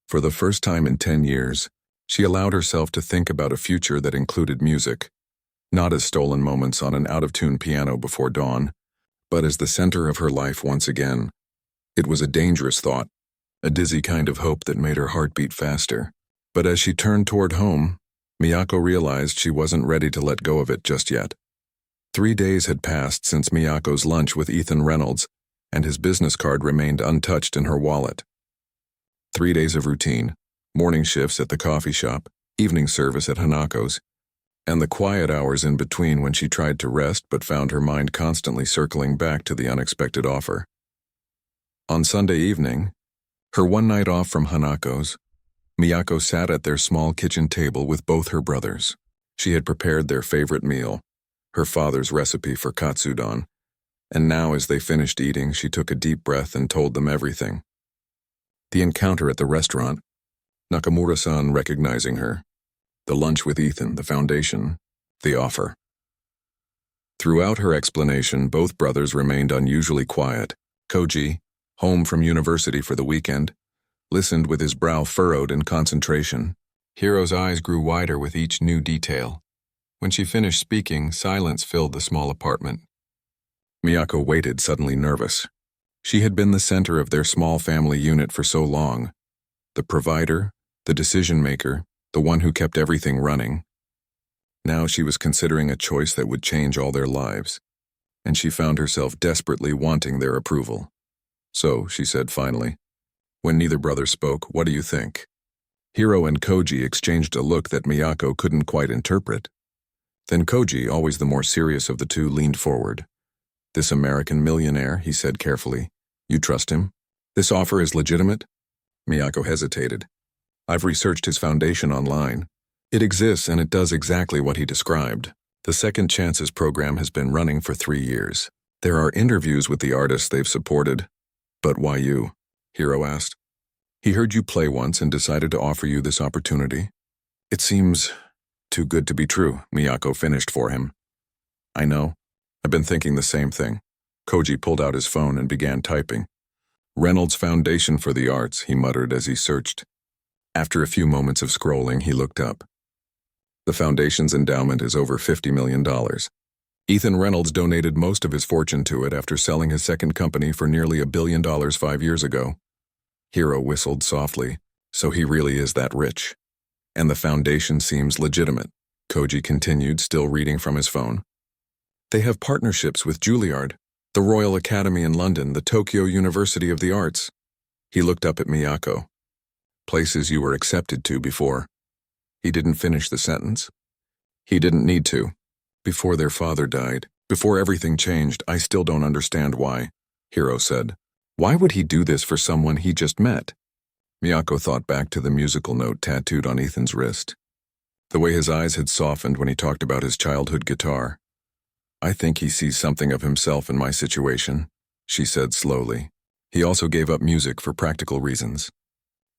For the first time in 10 years, she allowed herself to think about a future that included music, not as stolen moments on an out-of-tune piano before dawn, but as the center of her life once again. It was a dangerous thought, a dizzy kind of hope that made her heart beat faster. But as she turned toward home, Miyako realized she wasn't ready to let go of it just yet. 3 days had passed since Miyako's lunch with Ethan Reynolds, and his business card remained untouched in her wallet. 3 days of routine, morning shifts at the coffee shop, evening service at Hanako's, and the quiet hours in between when she tried to rest but found her mind constantly circling back to the unexpected offer. On Sunday evening, her one night off from Hanako's, Miyako sat at their small kitchen table with both her brothers. She had prepared their favorite meal, her father's recipe for katsudon, and now as they finished eating, she took a deep breath and told them everything. The encounter at the restaurant, Nakamura-san recognizing her, the lunch with Ethan, the foundation, the offer. Throughout her explanation, both brothers remained unusually quiet. Koji, home from university for the weekend, listened with his brow furrowed in concentration. Hiro's eyes grew wider with each new detail. When she finished speaking, silence filled the small apartment. Miyako waited, suddenly nervous. She had been the center of their small family unit for so long. The provider, the decision-maker, the one who kept everything running. Now she was considering a choice that would change all their lives, and she found herself desperately wanting their approval. "So," she said finally, when neither brother spoke, "what do you think?" Hiro and Koji exchanged a look that Miyako couldn't quite interpret. Then Koji, always the more serious of the two, leaned forward. "This American millionaire," he said carefully. "You trust him? This offer is legitimate?" Miyako hesitated. "I've researched his foundation online. It exists and it does exactly what he described. The Second Chances program has been running for 3 years. There are interviews with the artists they've supported." "But why you?" Hiro asked. "He heard you play once and decided to offer you this opportunity." "It seems too good to be true," Miyako finished for him. "I know. I've been thinking the same thing." Koji pulled out his phone and began typing. "Reynolds Foundation for the Arts," he muttered as he searched. After a few moments of scrolling, he looked up. "The foundation's endowment is over $50 million. Ethan Reynolds donated most of his fortune to it after selling his second company for nearly $1 billion 5 years ago." Hiro whistled softly. "So he really is that rich. And the foundation seems legitimate," Koji continued, still reading from his phone. "They have partnerships with Juilliard, the Royal Academy in London, the Tokyo University of the Arts." He looked up at Miyako. "Places you were accepted to before." He didn't finish the sentence. He didn't need to. "Before their father died, before everything changed, I still don't understand why," Hiro said. "Why would he do this for someone he just met?" Miyako thought back to the musical note tattooed on Ethan's wrist. The way his eyes had softened when he talked about his childhood guitar. "I think he sees something of himself in my situation," she said slowly. "He also gave up music for practical reasons.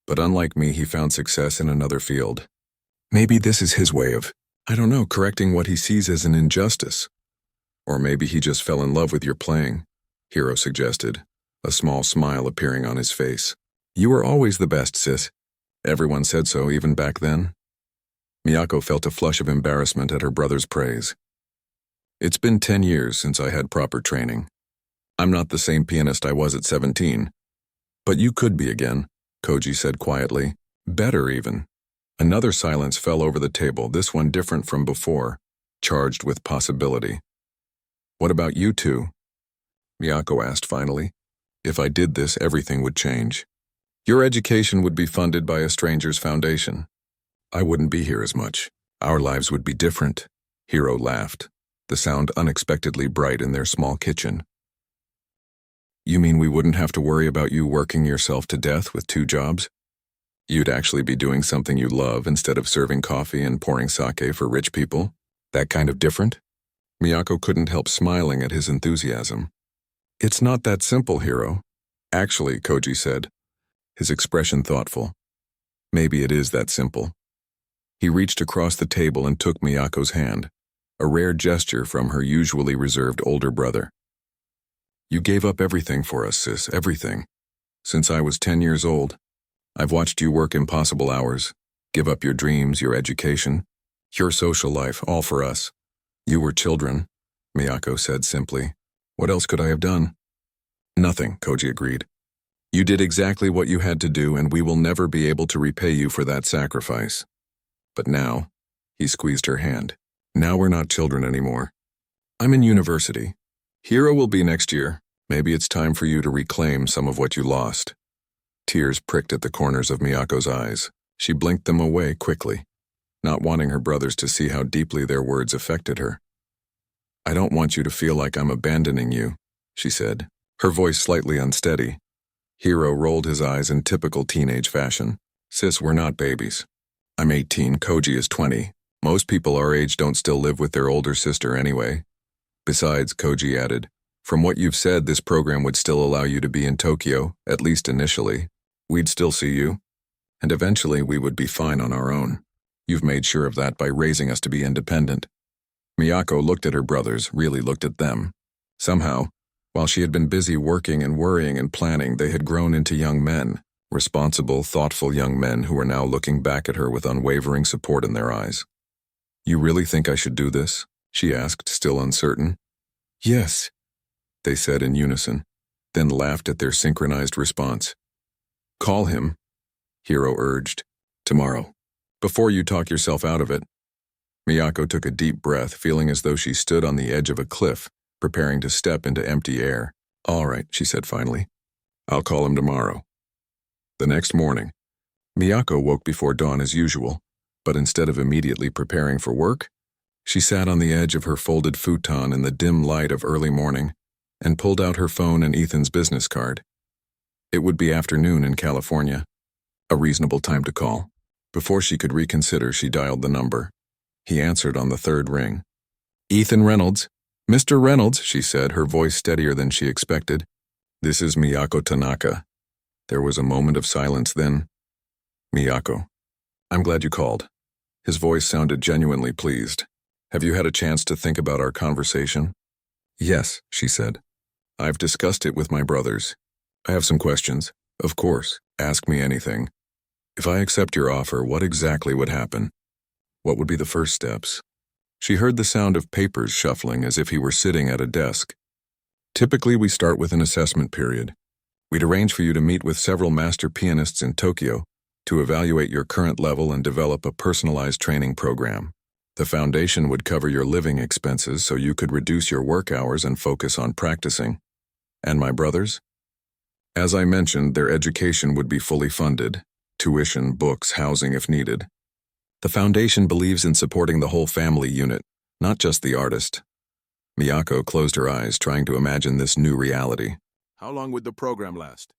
But unlike me, he found success in another field. Maybe this is his way of, I don't know, correcting what he sees as an injustice. Or maybe he just fell in love with your playing," Hiro suggested, a small smile appearing on his face. "You were always the best, sis. Everyone said so even back then." Miyako felt a flush of embarrassment at her brother's praise. "It's been 10 years since I had proper training. I'm not the same pianist I was at 17. But you could be again, Koji said quietly. Better even. Another silence fell over the table, this one different from before, charged with possibility. What about you two? Miyako asked finally. If I did this, everything would change. Your education would be funded by a stranger's foundation. I wouldn't be here as much. Our lives would be different. Hiro laughed, the sound unexpectedly bright in their small kitchen. You mean we wouldn't have to worry about you working yourself to death with 2 jobs? You'd actually be doing something you love instead of serving coffee and pouring sake for rich people? That kind of different? Miyako couldn't help smiling at his enthusiasm. It's not that simple, Hiro. Actually, Koji said, his expression thoughtful. Maybe it is that simple. He reached across the table and took Miyako's hand, a rare gesture from her usually reserved older brother. You gave up everything for us, sis, everything. Since I was 10 years old, I've watched you work impossible hours, give up your dreams, your education, your social life, all for us. You were children, Miyako said simply. What else could I have done? Nothing, Koji agreed. You did exactly what you had to do, and we will never be able to repay you for that sacrifice. But now, he squeezed her hand. Now we're not children anymore. I'm in university. Hiro will be next year. Maybe it's time for you to reclaim some of what you lost. Tears pricked at the corners of Miyako's eyes. She blinked them away quickly, not wanting her brothers to see how deeply their words affected her. I don't want you to feel like I'm abandoning you, she said, her voice slightly unsteady. Hiro rolled his eyes in typical teenage fashion. Sis, we're not babies. I'm 18, Koji is 20. Most people our age don't still live with their older sister anyway. Besides, Koji added, from what you've said, this program would still allow you to be in Tokyo, at least initially. We'd still see you, and eventually we would be fine on our own. You've made sure of that by raising us to be independent. Miyako looked at her brothers, really looked at them. Somehow, while she had been busy working and worrying and planning, they had grown into young men, responsible, thoughtful young men who were now looking back at her with unwavering support in their eyes. You really think I should do this? She asked, still uncertain. Yes, they said in unison, then laughed at their synchronized response. Call him, Hiro urged, tomorrow, before you talk yourself out of it. Miyako took a deep breath, feeling as though she stood on the edge of a cliff, preparing to step into empty air. All right, she said finally. I'll call him tomorrow. The next morning, Miyako woke before dawn as usual, but instead of immediately preparing for work, she sat on the edge of her folded futon in the dim light of early morning and pulled out her phone and Ethan's business card. It would be afternoon in California, a reasonable time to call. Before she could reconsider, she dialed the number. He answered on the 3rd ring. Ethan Reynolds. Mr. Reynolds, she said, her voice steadier than she expected. This is Miyako Tanaka. There was a moment of silence, then, Miyako, I'm glad you called. His voice sounded genuinely pleased. Have you had a chance to think about our conversation? Yes, she said. I've discussed it with my brothers. I have some questions. Of course, ask me anything. If I accept your offer, what exactly would happen? What would be the first steps? She heard the sound of papers shuffling as if he were sitting at a desk. Typically, we start with an assessment period. We'd arrange for you to meet with several master pianists in Tokyo to evaluate your current level and develop a personalized training program. The foundation would cover your living expenses so you could reduce your work hours and focus on practicing. And my brothers? As I mentioned, their education would be fully funded, tuition, books, housing if needed. The foundation believes in supporting the whole family unit, not just the artist. Miyako closed her eyes, trying to imagine this new reality. How long would the program last?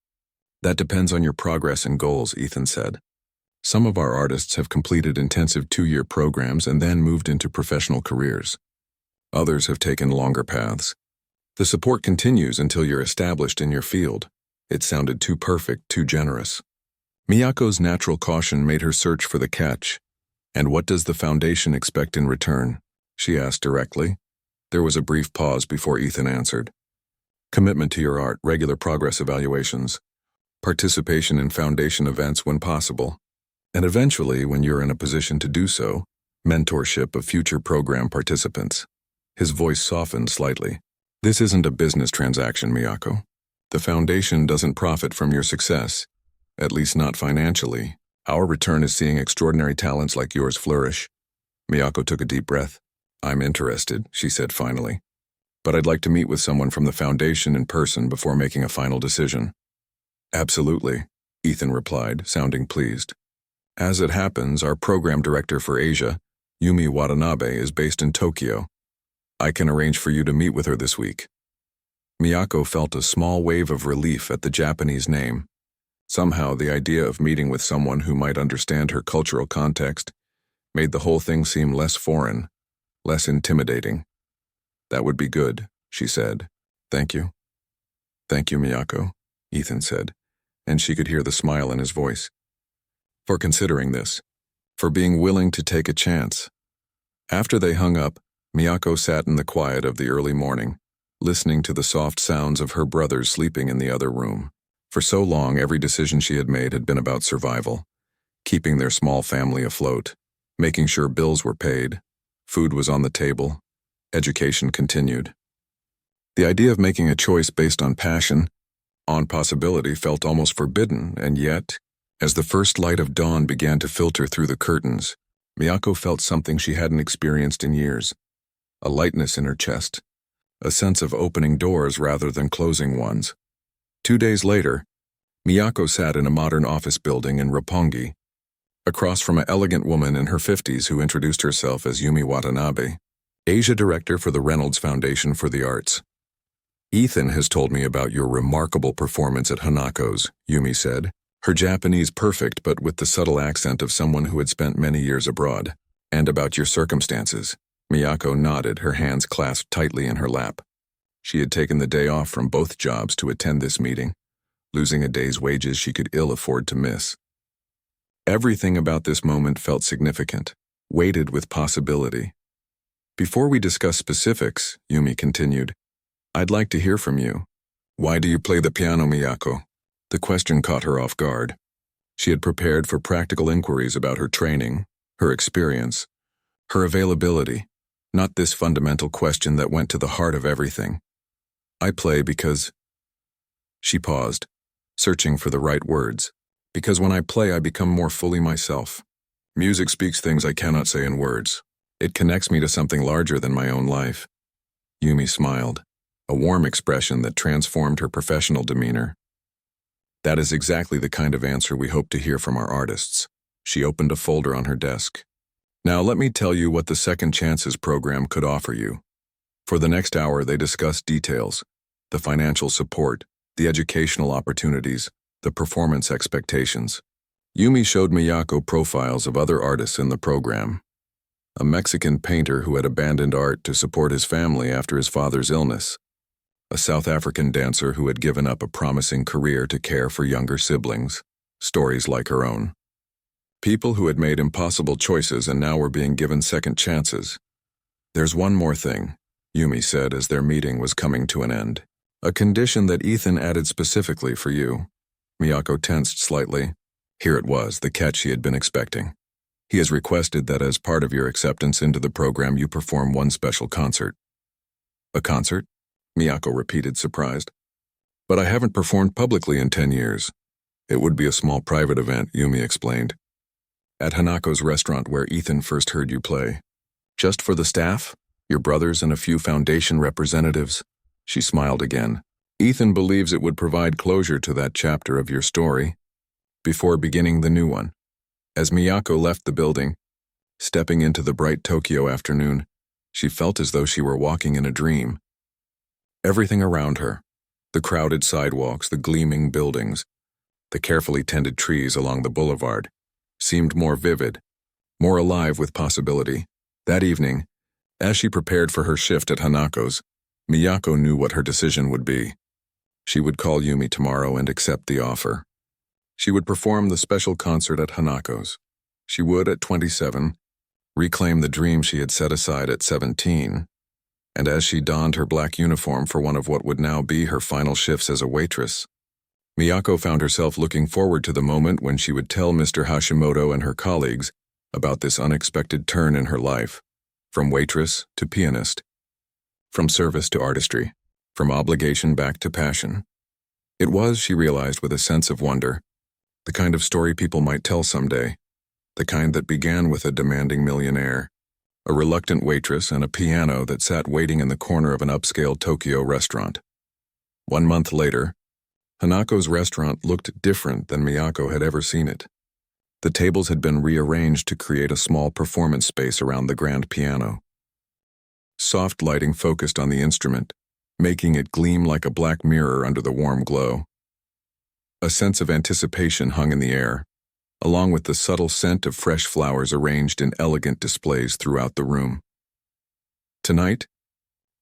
That depends on your progress and goals, Ethan said. Some of our artists have completed intensive 2-year programs and then moved into professional careers. Others have taken longer paths. The support continues until you're established in your field. It sounded too perfect, too generous. Miyako's natural caution made her search for the catch. And what does the foundation expect in return? She asked directly. There was a brief pause before Ethan answered. Commitment to your art, regular progress evaluations, participation in foundation events when possible, and eventually, when you're in a position to do so, mentorship of future program participants. His voice softened slightly. This isn't a business transaction, Miyako. The foundation doesn't profit from your success, at least not financially. Our return is seeing extraordinary talents like yours flourish. Miyako took a deep breath. I'm interested, she said finally. But I'd like to meet with someone from the foundation in person before making a final decision. Absolutely, Ethan replied, sounding pleased. As it happens, our program director for Asia, Yumi Watanabe, is based in Tokyo. I can arrange for you to meet with her this week. Miyako felt a small wave of relief at the Japanese name. Somehow, the idea of meeting with someone who might understand her cultural context made the whole thing seem less foreign, less intimidating. That would be good, she said. Thank you. Thank you, Miyako, Ethan said, and she could hear the smile in his voice. For considering this, for being willing to take a chance. After they hung up, Miyako sat in the quiet of the early morning, listening to the soft sounds of her brothers sleeping in the other room. For so long, every decision she had made had been about survival, keeping their small family afloat, making sure bills were paid, food was on the table, education continued. The idea of making a choice based on passion, on possibility, felt almost forbidden, and yet, as the first light of dawn began to filter through the curtains, Miyako felt something she hadn't experienced in years. A lightness in her chest, a sense of opening doors rather than closing ones. 2 days later, Miyako sat in a modern office building in Roppongi, across from an elegant woman in her 50s who introduced herself as Yumi Watanabe, Asia Director for the Reynolds Foundation for the Arts. Ethan has told me about your remarkable performance at Hanako's, Yumi said, her Japanese perfect but with the subtle accent of someone who had spent many years abroad, and about your circumstances. Miyako nodded, her hands clasped tightly in her lap. She had taken the day off from both jobs to attend this meeting, losing a day's wages she could ill afford to miss. Everything about this moment felt significant, weighted with possibility. Before we discuss specifics, Yumi continued, I'd like to hear from you. Why do you play the piano, Miyako? The question caught her off guard. She had prepared for practical inquiries about her training, her experience, her availability, not this fundamental question that went to the heart of everything. I play because... She paused, searching for the right words. Because when I play, I become more fully myself. Music speaks things I cannot say in words. It connects me to something larger than my own life. Yumi smiled, a warm expression that transformed her professional demeanor. That is exactly the kind of answer we hope to hear from our artists. She opened a folder on her desk. Now let me tell you what the Second Chances program could offer you. For the next hour, they discussed details, the financial support, the educational opportunities, the performance expectations. Yumi showed Miyako profiles of other artists in the program. A Mexican painter who had abandoned art to support his family after his father's illness. A South African dancer who had given up a promising career to care for younger siblings. Stories like her own. People who had made impossible choices and now were being given second chances. There's one more thing, Yumi said as their meeting was coming to an end. A condition that Ethan added specifically for you. Miyako tensed slightly. Here it was, the catch she had been expecting. He has requested that as part of your acceptance into the program you perform one special concert. A concert? Miyako repeated, surprised. But I haven't performed publicly in 10 years. It would be a small private event, Yumi explained. At Hanako's restaurant where Ethan first heard you play. Just for the staff, your brothers and a few foundation representatives. She smiled again. Ethan believes it would provide closure to that chapter of your story, before beginning the new one. As Miyako left the building, stepping into the bright Tokyo afternoon, she felt as though she were walking in a dream. Everything around her, the crowded sidewalks, the gleaming buildings, the carefully tended trees along the boulevard, seemed more vivid, more alive with possibility. That evening, as she prepared for her shift at Hanako's, Miyako knew what her decision would be. She would call Yumi tomorrow and accept the offer. She would perform the special concert at Hanako's. She would, at 27, reclaim the dream she had set aside at 17, and as she donned her black uniform for one of what would now be her final shifts as a waitress, Miyako found herself looking forward to the moment when she would tell Mr. Hashimoto and her colleagues about this unexpected turn in her life, from waitress to pianist, from service to artistry. from obligation back to passion. It was, she realized with a sense of wonder, the kind of story people might tell someday, the kind that began with a demanding millionaire, a reluctant waitress, and a piano that sat waiting in the corner of an upscale Tokyo restaurant. 1 month later, Hanako's restaurant looked different than Miyako had ever seen it. The tables had been rearranged to create a small performance space around the grand piano. Soft lighting focused on the instrument, making it gleam like a black mirror under the warm glow. A sense of anticipation hung in the air, along with the subtle scent of fresh flowers arranged in elegant displays throughout the room. Tonight,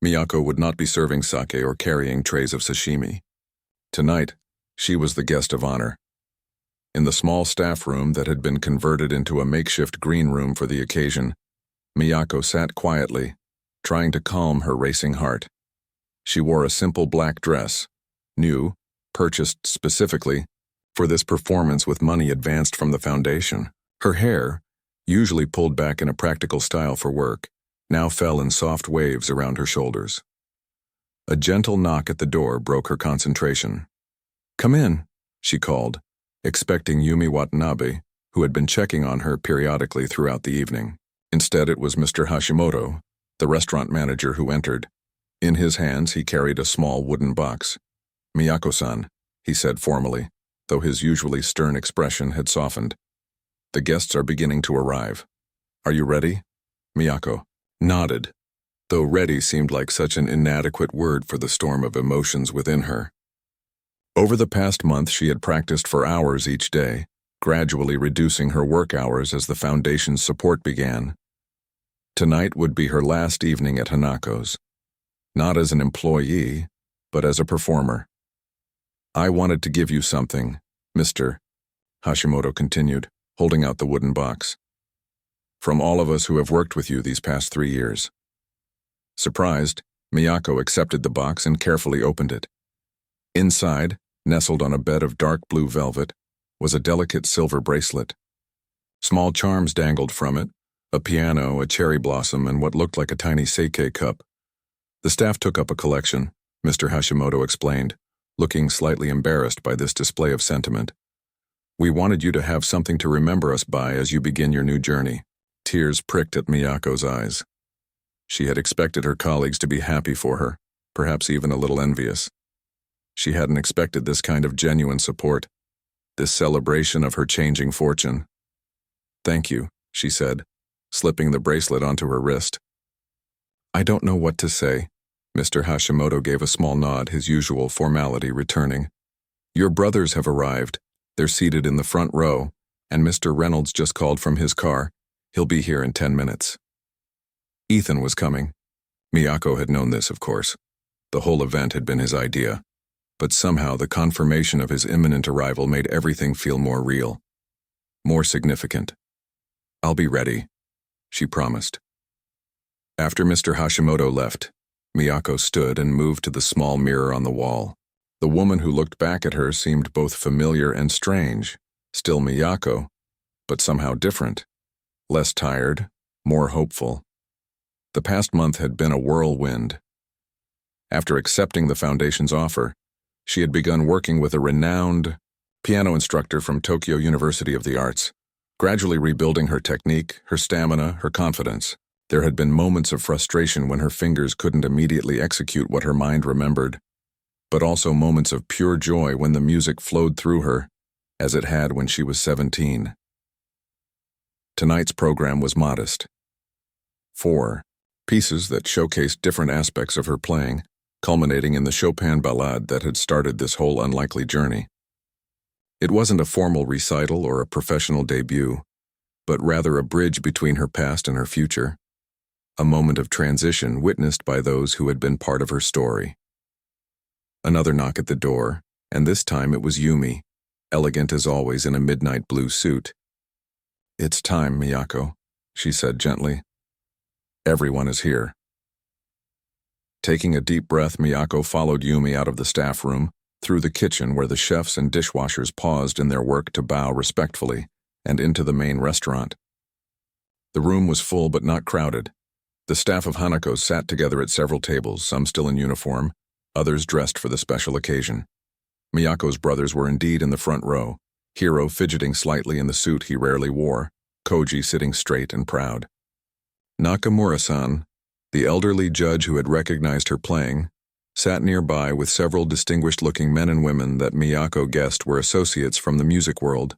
Miyako would not be serving sake or carrying trays of sashimi. Tonight, she was the guest of honor. In the small staff room that had been converted into a makeshift green room for the occasion, Miyako sat quietly, trying to calm her racing heart. She wore a simple black dress, new, purchased specifically for this performance with money advanced from the foundation. Her hair, usually pulled back in a practical style for work, now fell in soft waves around her shoulders. A gentle knock at the door broke her concentration. "Come in," she called, expecting Yumi Watanabe, who had been checking on her periodically throughout the evening. Instead, it was Mr. Hashimoto, the restaurant manager, who entered. In his hands, he carried a small wooden box. "Miyako-san," he said formally, though his usually stern expression had softened. "The guests are beginning to arrive. Are you ready?" Miyako nodded, though ready seemed like such an inadequate word for the storm of emotions within her. Over the past month, she had practiced for hours each day, gradually reducing her work hours as the foundation's support began. Tonight would be her last evening at Hanako's, not as an employee, but as a performer. "I wanted to give you something, Mr. Hashimoto continued, holding out the wooden box. "From all of us who have worked with you these past 3 years." Surprised, Miyako accepted the box and carefully opened it. Inside, nestled on a bed of dark blue velvet, was a delicate silver bracelet. Small charms dangled from it, a piano, a cherry blossom, and what looked like a tiny sake cup. "The staff took up a collection," Mr. Hashimoto explained, looking slightly embarrassed by this display of sentiment. "We wanted you to have something to remember us by as you begin your new journey." Tears pricked at Miyako's eyes. She had expected her colleagues to be happy for her, perhaps even a little envious. She hadn't expected this kind of genuine support, this celebration of her changing fortune. "Thank you," she said, slipping the bracelet onto her wrist. "I don't know what to say." Mr. Hashimoto gave a small nod, his usual formality returning. "Your brothers have arrived. They're seated in the front row, and Mr. Reynolds just called from his car. He'll be here in 10 minutes. Ethan was coming. Miyako had known this, of course. The whole event had been his idea. But somehow the confirmation of his imminent arrival made everything feel more real, more significant. "I'll be ready," she promised. After Mr. Hashimoto left, Miyako stood and moved to the small mirror on the wall. The woman who looked back at her seemed both familiar and strange, still Miyako, but somehow different, less tired, more hopeful. The past month had been a whirlwind. After accepting the foundation's offer, she had begun working with a renowned piano instructor from Tokyo University of the Arts, gradually rebuilding her technique, her stamina, her confidence. There had been moments of frustration when her fingers couldn't immediately execute what her mind remembered, but also moments of pure joy when the music flowed through her, as it had when she was 17. Tonight's program was modest. 4 pieces that showcased different aspects of her playing, culminating in the Chopin ballade that had started this whole unlikely journey. It wasn't a formal recital or a professional debut, but rather a bridge between her past and her future, a moment of transition witnessed by those who had been part of her story. Another knock at the door, and this time it was Yumi, elegant as always in a midnight blue suit. "It's time, Miyako," she said gently. "Everyone is here." Taking a deep breath, Miyako followed Yumi out of the staff room, through the kitchen where the chefs and dishwashers paused in their work to bow respectfully, and into the main restaurant. The room was full but not crowded. The staff of Hanako's sat together at several tables, some still in uniform, others dressed for the special occasion. Miyako's brothers were indeed in the front row, Hiro fidgeting slightly in the suit he rarely wore, Koji sitting straight and proud. Nakamura-san, the elderly judge who had recognized her playing, sat nearby with several distinguished-looking men and women that Miyako guessed were associates from the music world.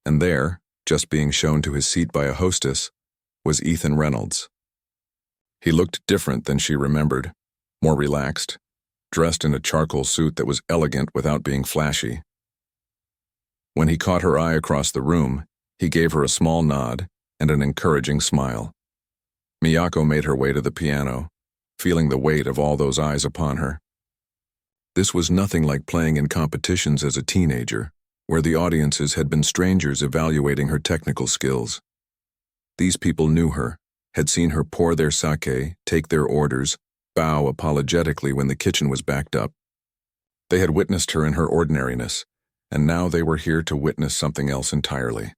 And there, just being shown to his seat by a hostess, was Ethan Reynolds. He looked different than she remembered, more relaxed, dressed in a charcoal suit that was elegant without being flashy. When he caught her eye across the room, he gave her a small nod and an encouraging smile. Miyako made her way to the piano, feeling the weight of all those eyes upon her. This was nothing like playing in competitions as a teenager, where the audiences had been strangers evaluating her technical skills. These people knew her, had seen her pour their sake, take their orders, bow apologetically when the kitchen was backed up. They had witnessed her in her ordinariness, and now they were here to witness something else entirely.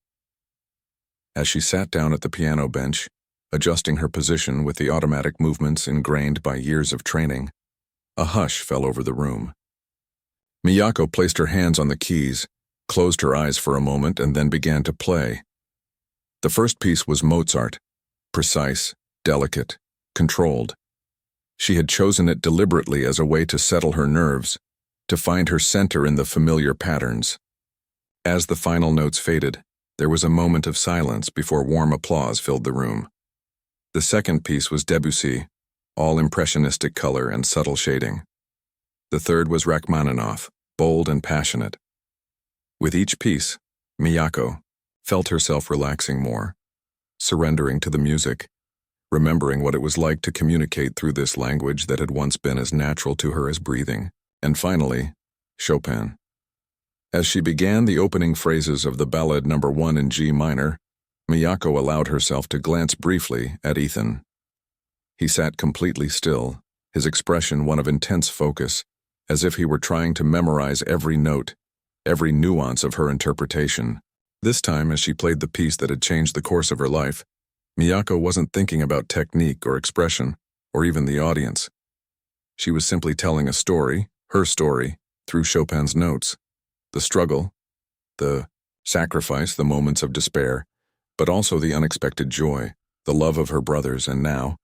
As she sat down at the piano bench, adjusting her position with the automatic movements ingrained by years of training, a hush fell over the room. Miyako placed her hands on the keys, closed her eyes for a moment, and then began to play. The first piece was Mozart, precise, delicate, controlled. She had chosen it deliberately as a way to settle her nerves, to find her center in the familiar patterns. As the final notes faded, there was a moment of silence before warm applause filled the room. The second piece was Debussy, all impressionistic color and subtle shading. The third was Rachmaninoff, bold and passionate. With each piece, Miyako felt herself relaxing more, surrendering to the music, remembering what it was like to communicate through this language that had once been as natural to her as breathing. And finally, Chopin. As she began the opening phrases of the Ballad No. 1 in G minor, Miyako allowed herself to glance briefly at Ethan. He sat completely still, his expression one of intense focus, as if he were trying to memorize every note, every nuance of her interpretation. This time, as she played the piece that had changed the course of her life, Miyako wasn't thinking about technique or expression, or even the audience. She was simply telling a story, her story, through Chopin's notes. The struggle, the sacrifice, the moments of despair, but also the unexpected joy, the love of her brothers, and now,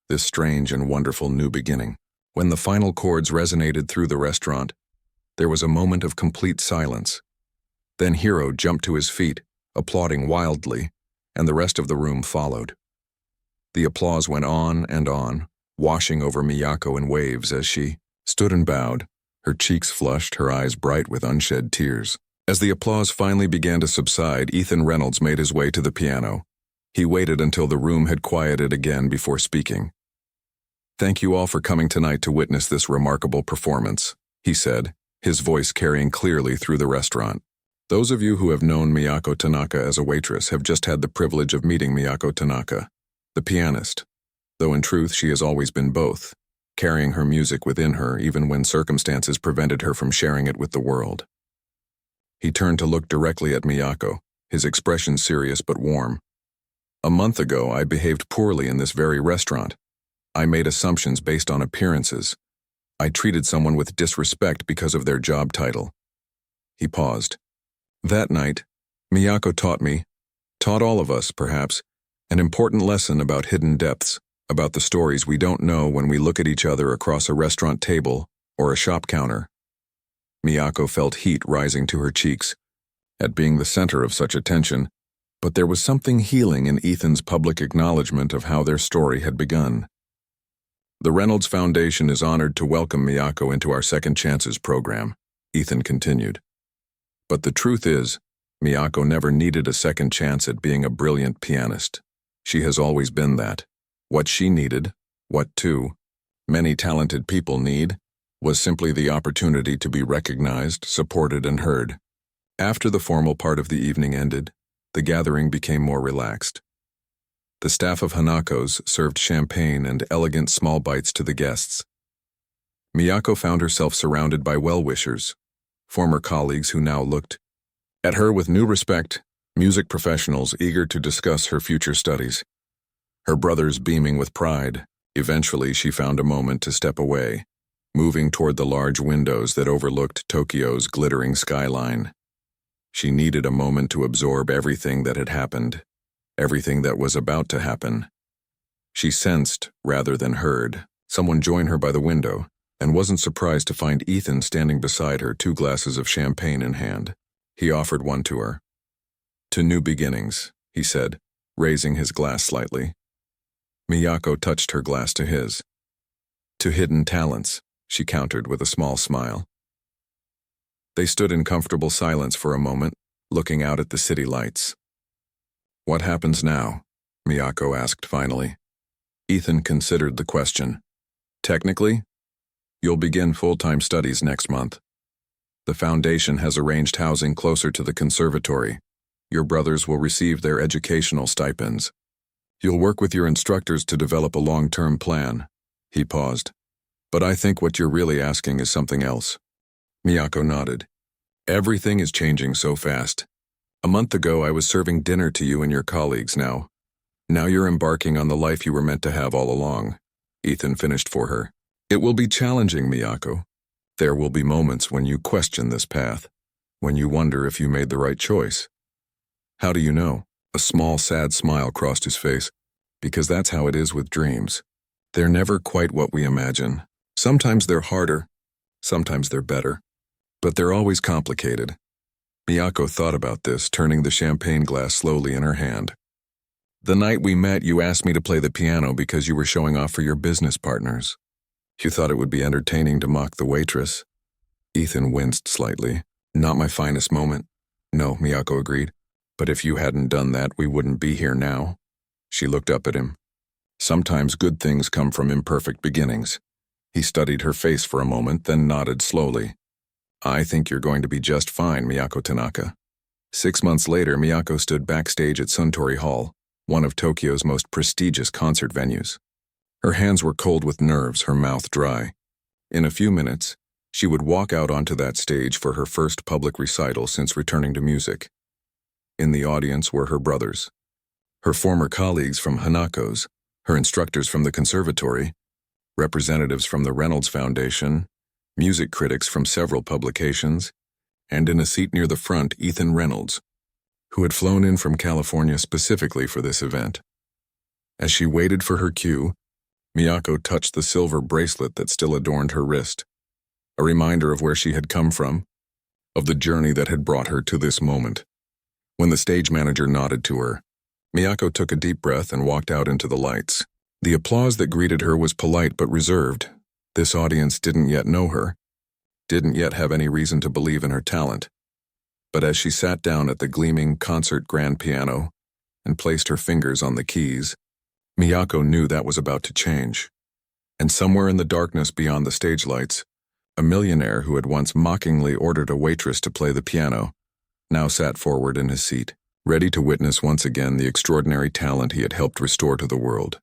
this strange and wonderful new beginning. When the final chords resonated through the restaurant, there was a moment of complete silence. Then Hiro jumped to his feet, applauding wildly, and the rest of the room followed. The applause went on, washing over Miyako in waves as she stood and bowed, her cheeks flushed, her eyes bright with unshed tears. As the applause finally began to subside, Ethan Reynolds made his way to the piano. He waited until the room had quieted again before speaking. "Thank you all for coming tonight to witness this remarkable performance," he said, his voice carrying clearly through the restaurant. "Those of you who have known Miyako Tanaka as a waitress have just had the privilege of meeting Miyako Tanaka, the pianist, though in truth she has always been both, carrying her music within her even when circumstances prevented her from sharing it with the world." He turned to look directly at Miyako, his expression serious but warm. "A month ago, I behaved poorly in this very restaurant. I made assumptions based on appearances. I treated someone with disrespect because of their job title." He paused. "That night, Miyako taught all of us, perhaps, an important lesson about hidden depths, about the stories we don't know when we look at each other across a restaurant table or a shop counter." Miyako felt heat rising to her cheeks at being the center of such attention, but there was something healing in Ethan's public acknowledgement of how their story had begun. "The Reynolds Foundation is honored to welcome Miyako into our Second Chances program," Ethan continued. "But the truth is, Miyako never needed a second chance at being a brilliant pianist. She has always been that. What she needed, what many talented people need, was simply the opportunity to be recognized, supported, and heard." After the formal part of the evening ended, the gathering became more relaxed. The staff of Hanako's served champagne and elegant small bites to the guests. Miyako found herself surrounded by well-wishers, former colleagues who now looked at her with new respect, music professionals eager to discuss her future studies. Her brothers beaming with pride. Eventually, she found a moment to step away, moving toward the large windows that overlooked Tokyo's glittering skyline. She needed a moment to absorb everything that had happened, everything that was about to happen. She sensed, rather than heard, someone join her by the window, and wasn't surprised to find Ethan standing beside her, 2 glasses of champagne in hand. He offered one to her. "To new beginnings," he said, raising his glass slightly. Miyako touched her glass to his. "To hidden talents," she countered with a small smile. They stood in comfortable silence for a moment, looking out at the city lights. "What happens now?" Miyako asked finally. Ethan considered the question. "Technically, you'll begin full-time studies next month. The foundation has arranged housing closer to the conservatory. Your brothers will receive their educational stipends. You'll work with your instructors to develop a long-term plan." He paused. "But I think what you're really asking is something else." Miyako nodded. "Everything is changing so fast. A month ago I was serving dinner to you and your colleagues now. Now you're embarking on the life you were meant to have all along." Ethan finished for her. "It will be challenging, Miyako. There will be moments when you question this path, when you wonder if you made the right choice." "How do you know?" A small, sad smile crossed his face. "Because that's how it is with dreams. They're never quite what we imagine. Sometimes they're harder, sometimes they're better, but they're always complicated." Miyako thought about this, turning the champagne glass slowly in her hand. "The night we met, you asked me to play the piano because you were showing off for your business partners. You thought it would be entertaining to mock the waitress." Ethan winced slightly. "Not my finest moment." "No," Miyako agreed. "But if you hadn't done that, we wouldn't be here now." She looked up at him. "Sometimes good things come from imperfect beginnings." He studied her face for a moment, then nodded slowly. "I think you're going to be just fine, Miyako Tanaka." 6 months later, Miyako stood backstage at Suntory Hall, one of Tokyo's most prestigious concert venues. Her hands were cold with nerves, her mouth dry. In a few minutes, she would walk out onto that stage for her first public recital since returning to music. In the audience were her brothers, her former colleagues from Hanako's, her instructors from the conservatory, representatives from the Reynolds Foundation, music critics from several publications, and in a seat near the front, Ethan Reynolds, who had flown in from California specifically for this event. As she waited for her cue, Miyako touched the silver bracelet that still adorned her wrist, a reminder of where she had come from, of the journey that had brought her to this moment. When the stage manager nodded to her, Miyako took a deep breath and walked out into the lights. The applause that greeted her was polite but reserved. This audience didn't yet know her, didn't yet have any reason to believe in her talent. But as she sat down at the gleaming concert grand piano and placed her fingers on the keys, Miyako knew that was about to change. And somewhere in the darkness beyond the stage lights, a millionaire who had once mockingly ordered a waitress to play the piano now sat forward in his seat, ready to witness once again the extraordinary talent he had helped restore to the world.